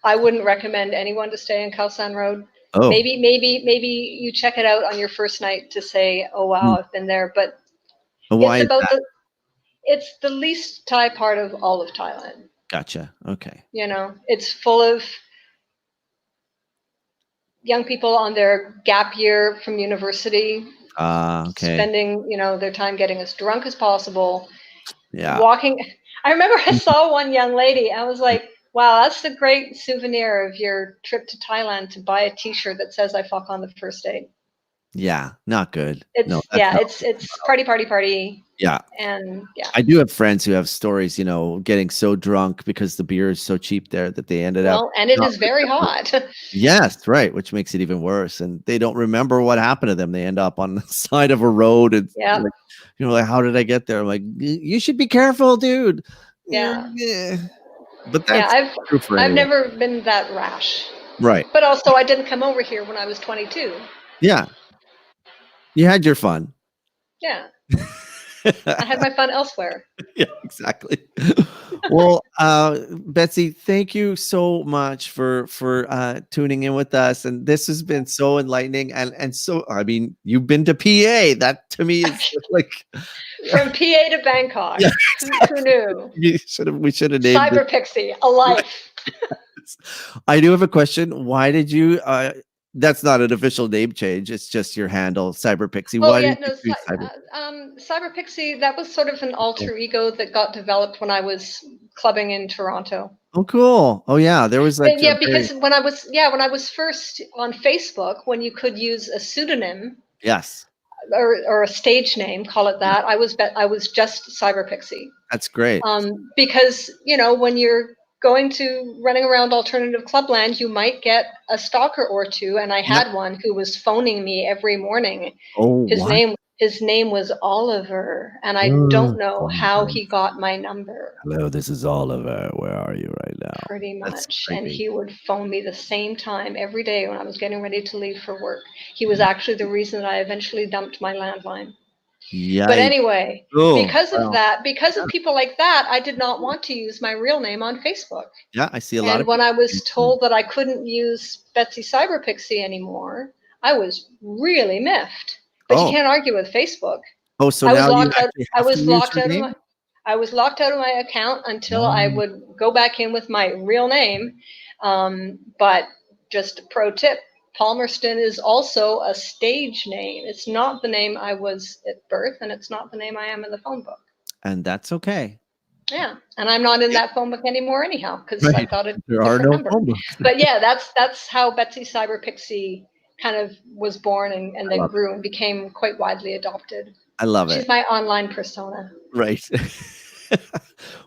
I wouldn't recommend anyone to stay in Khao San Road. oh Maybe you check it out on your first night to say, "Oh wow, hmm. I've been there." But Why it's is about that? it's the least Thai part of all of Thailand. Gotcha. Okay. It's full of young people on their gap year from university, Okay. spending their time getting as drunk as possible, Yeah. walking. I remember I saw one young lady. I was like, wow, that's a great souvenir of your trip to Thailand, to buy a T-shirt that says "I fuck on the first date." Yeah. Not good. No, It's that's yeah, not. it's party, party, party, Yeah. and yeah. I do have friends who have stories, getting so drunk because the beer is so cheap there that they ended up Well, and it not is very hot. yes, right, which makes it even worse, and they don't remember what happened to them. They end up on the side of a road and Yeah, like, like, "How did I get there?" I'm like, You should be careful, dude." yeah, Yeah. But yeah. that's true for I've anyone. never been that rash, Right. but also I didn't come over here when I was 22. Yeah. You had your fun. Yeah, I had my fun elsewhere. Yeah, exactly. Well, Betsy, thank you so much for tuning in with us, and this has been so enlightening, and so I mean, you've been to PA. That to me is like, From PA to Bangkok. yeah, Who knew? we should have named it. Cyber Pixie, a life. I do have a question. Why did you? That's not an official name change. It's just your handle, Cyber Pixie. Oh Why yeah, did no, you choose Cyber? Cyber Pixie. That was sort of an Oh, alter ego that got developed when I was clubbing in Toronto. oh, cool. Oh, yeah. There was like a Yeah, very because when I was first on Facebook, when you could use a pseudonym yes. or a stage name, call it Yeah, that, I was just Cyber Pixie. that's great. Because when you're going to running around alternative clubland, you might get a stalker or two, and I Yep. had one who was phoning me every morning. Oh, His what? name his name was Oliver, and I Oh, don't know how Oliver. he got my number. Hello, this is Oliver. Where are you right now? Pretty That's much. And creepy. he would phone me the same time every day when I was getting ready to leave for work. He was Mm. actually the reason that I eventually dumped my landline. But Yikes. anyway, Oh, well, because of yeah. people like that, I did not want to use my real name on Facebook. Yeah, I see a lot And of when I was people. told that I couldn't use Betsy Cyberpixie anymore, I was really miffed. But you Oh, can't argue with Facebook. oh, so I was now you locked out. actually I have to was use locked your out of name? my. I was locked out of my account until I Oh. would go back in with my real name. But just a pro tip: Palmerston is also a stage name. It's not the name I was at birth, and it's not the name I am in the phone book. And that's okay. Yeah, and I'm not in Yep. that phone book anymore anyhow because I Right. got a There are different no number. phone books. But yeah, that's how Betsy Cyber Pixie kind of was born and I then love it. grew and became quite widely adopted. I love She's it. my online persona. Right.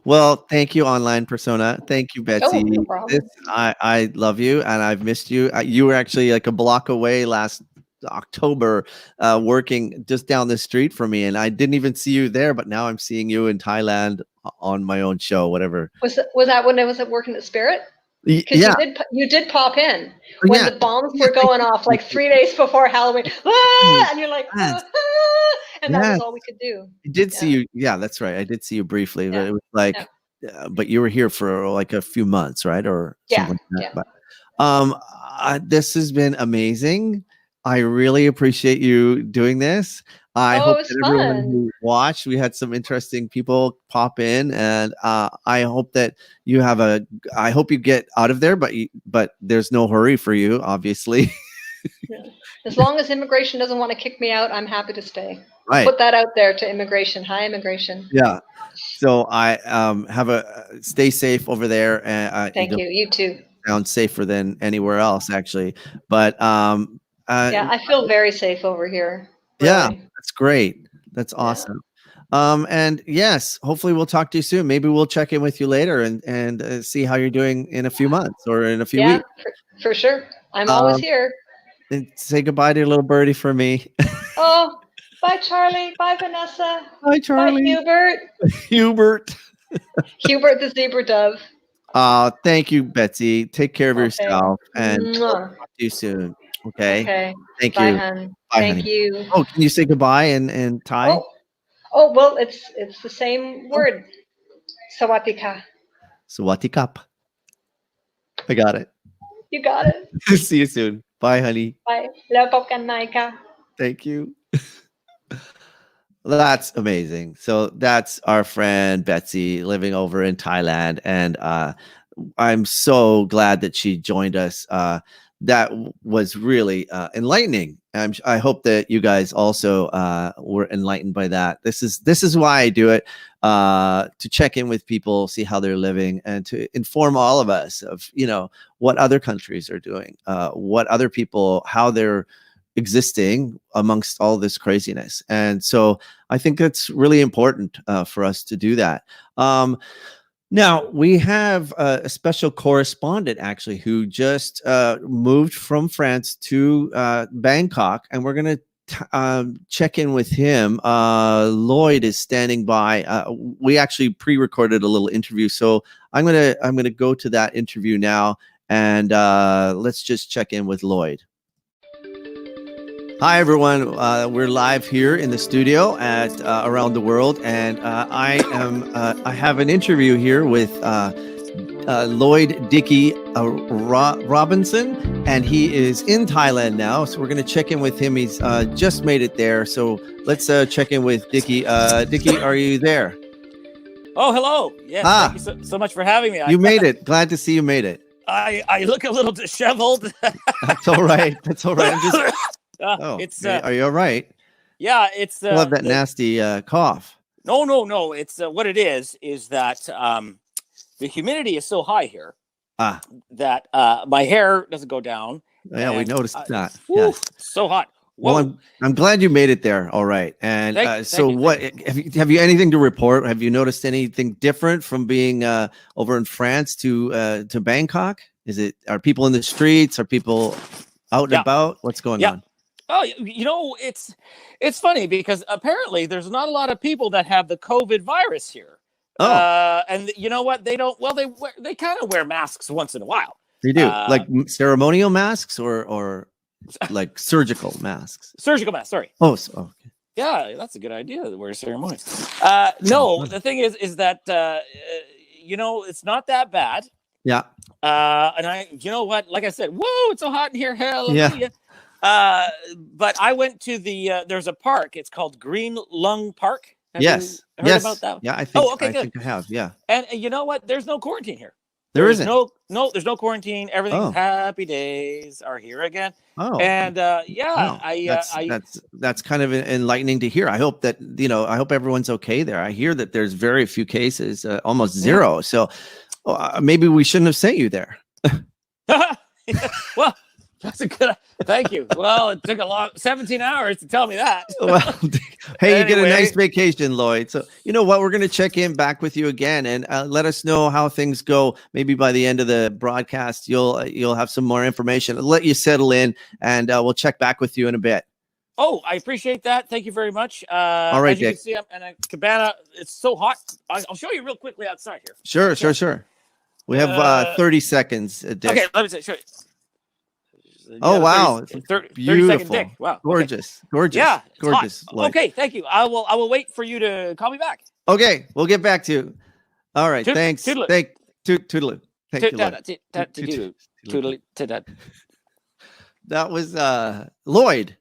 Well, thank you, online persona. Thank you, Oh, Betsy. no This, problem. I love you, and I've missed you. You were actually like a block away last October, working just down the street from me, and I didn't even see you there. But now I'm seeing you in Thailand on my own show, whatever. Was that when I was at working at Spirit? Because Yeah, you did pop in oh, when yeah, the bombs yeah. were Thank going off like 3 days before Halloween. you. Ah! And you're like, Yes, and that was yes. all we could do. I did see Yeah, you. Yeah, that's right. I did see you briefly, but yeah, it was yeah, like, but you were here for like a few months, right, or yeah, something like yeah. that. Um, this has been amazing. I really appreciate you doing this. I Oh, it hope was that everyone fun. who watched, we had some interesting people pop in, and I hope that you have a. I hope you get out of there, but there's no hurry for you, obviously. Yeah. As long as immigration doesn't want to kick me out, I'm happy to stay. I'll Right? put that out there to immigration. Hi, immigration. Yeah. So I have a stay safe over there, and you Thank you. You too. sound safer than anywhere else, actually. But Yeah, I feel very safe over here. yeah, Really. that's great. That's Yeah. awesome. And yes, hopefully we'll talk to you soon. Maybe we'll check in with you later and see how you're doing in a few months or in a few Yeah, weeks. for sure. I'm always Um, here. and say goodbye to your little birdie for me. Oh, bye, Charlie. Bye, Vanessa. Hi, Bye, Charlie. Hubert. Hubert. Hubert the zebra dove. Thank you, Betsy. Take care of Okay. yourself, and we'll Mwah. talk to you soon. Okay. Okay. Thank Bye, you. hun. Bye, Thank honey. you. Oh, can you say goodbye in Thai? Oh, oh, well, it's the same Oh, word. Sawatika. Sawatikap. I got it. You got it. See you soon. Bye, honey. Bye. แล้วพบกันใหม่ค่ะ Thank you. That's amazing. So that's our friend Betsy living over in Thailand, and I'm so glad that she joined us. That was really enlightening. I hope that you guys also were enlightened by that. This is why I do it, to check in with people, see how they're living, and to inform all of us of what other countries are doing, what other people, how they're existing amongst all this craziness. And so I think it's really important for us to do that. Now we have a special correspondent actually who just moved from France to Bangkok, and we're going to check in with him. Lloyd is standing by. We actually pre-recorded a little interview, so I'm gonna go to that interview now, and let's just check in with Lloyd. Hi, everyone. We're live here in the studio at Around the World, and I have an interview here with Lloyd Dickey Robinson, and he is in Thailand now. So we're going to check in with him. He's just made it there. So let's check in with Dickey. Dickey, are you there? Oh, hello. Yes, thank you so much for having me. You made it. Glad to see you made it. I look a little disheveled. That's all right. That's all right. I'm just. It's are you all right? Yeah, it's I love that nasty cough. No. It's what it is that the humidity is so high here that my hair doesn't go down. Yeah, we noticed that. Yes. So hot. Whoa. Well, I'm glad you made it there. All right. And thank you. what have you anything to report? Have you noticed anything different from being over in France to Bangkok? Are people in the streets? Are people out and about? What's going on? Oh, it's funny because apparently there's not a lot of people that have the COVID virus here. Oh, and you know what? They don't. Well, they kind of wear masks once in a while. They do, like ceremonial masks or like surgical masks. Surgical masks. Sorry. Oh, okay. Yeah, that's a good idea. To wear ceremonial. No, the thing is that it's not that bad. Yeah. And you know what? Like I said, whoa, it's so hot in here. Hallelujah. Yeah. But I went to there's a park. It's called Green Lung Park. Have you heard about that? Yeah, I think. Oh, okay, I good. think I have. Yeah. And you know what? There's no quarantine here. There's no quarantine. Everything's happy days are here again. Oh. And wow. That's kind of enlightening to hear. I hope that I hope everyone's okay there. I hear that there's very few cases, almost zero. Yeah. So maybe we shouldn't have sent you there. Well. That's a good. Thank you. Well, it took 17 hours to tell me that. Well, hey, Anyway. you get a nice vacation, Lloyd. So you know what? We're going to check in back with you again, and let us know how things go. Maybe by the end of the broadcast, you'll have some more information. I'll let you settle in, and we'll check back with you in a bit. Oh, I appreciate that. Thank you very much. All right, as you Dick. can see, I'm in a cabana. It's so hot. I'll show you real quickly outside here. Sure. We have 30 seconds, Dick. Okay, let me show you. Oh, wow. 30 Beautiful. second dick. Wow. Gorgeous. Gorgeous. Yeah. Gorgeous. Okay, thank you. I will wait for you to call me back. Okay, we'll get back to you. All right. Thanks. Toodaloo. Toodaloo. Thank you, Lloyd. Toodaloo. That was Lloyd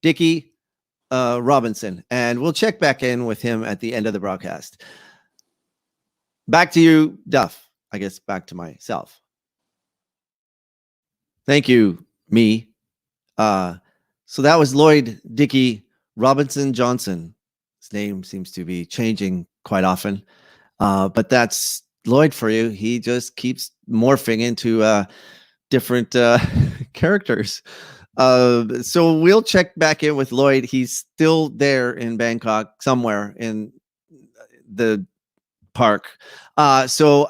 Dickey Robinson, and we'll check back in with him at the end of the broadcast. Back to you, Duff. I guess back to myself. Thank you, me. So that was Lloyd Dickey Robinson Johnson. His name seems to be changing quite often, but that's Lloyd for you. He just keeps morphing into different characters. So we'll check back in with Lloyd. He's still there in Bangkok, somewhere in the park. So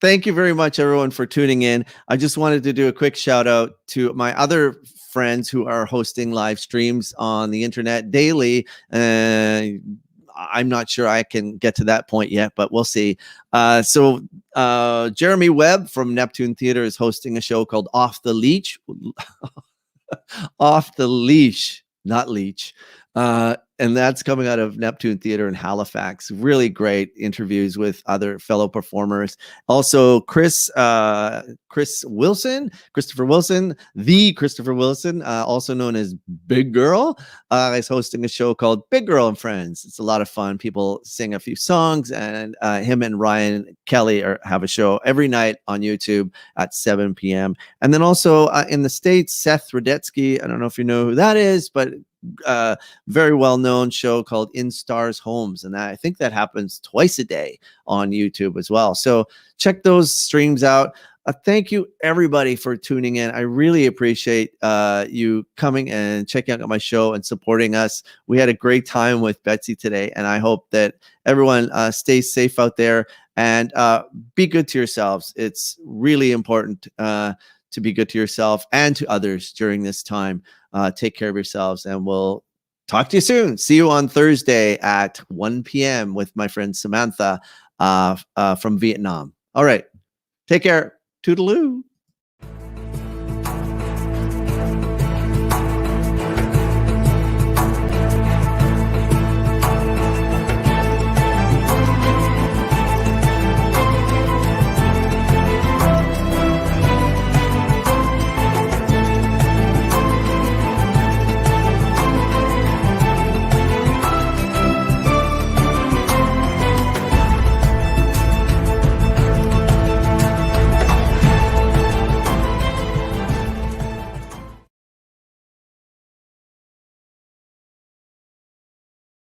thank you very much, everyone, for tuning in. I just wanted to do a quick shout out to my other friends who are hosting live streams on the internet daily. I'm not sure I can get to that point yet, but we'll see. So Jeremy Webb from Neptune Theater is hosting a show called Off the Leash. Off the Leash, not Leech. And that's coming out of Neptune Theater in Halifax. Really great interviews with other fellow performers. Also, Christopher Wilson, also known as Big Girl, is hosting a show called Big Girl and Friends. It's a lot of fun. People sing a few songs, and him and Ryan Kelly have a show every night on YouTube at 7 p.m. And then also in the States, Seth Rudetsky. I don't know if you know who that is, but very well-known show called In Stars Homes, and I think that happens twice a day on YouTube as well. So check those streams out. Thank you, everybody, for tuning in. I really appreciate you coming and checking out my show and supporting us. We had a great time with Betsy today, and I hope that everyone stays safe out there and be good to yourselves. It's really important to be good to yourself and to others during this time. Take care of yourselves, and we'll talk to you soon. See you on Thursday at 1 p.m. with my friend Samantha from Vietnam. All right. Take care. Toodaloo.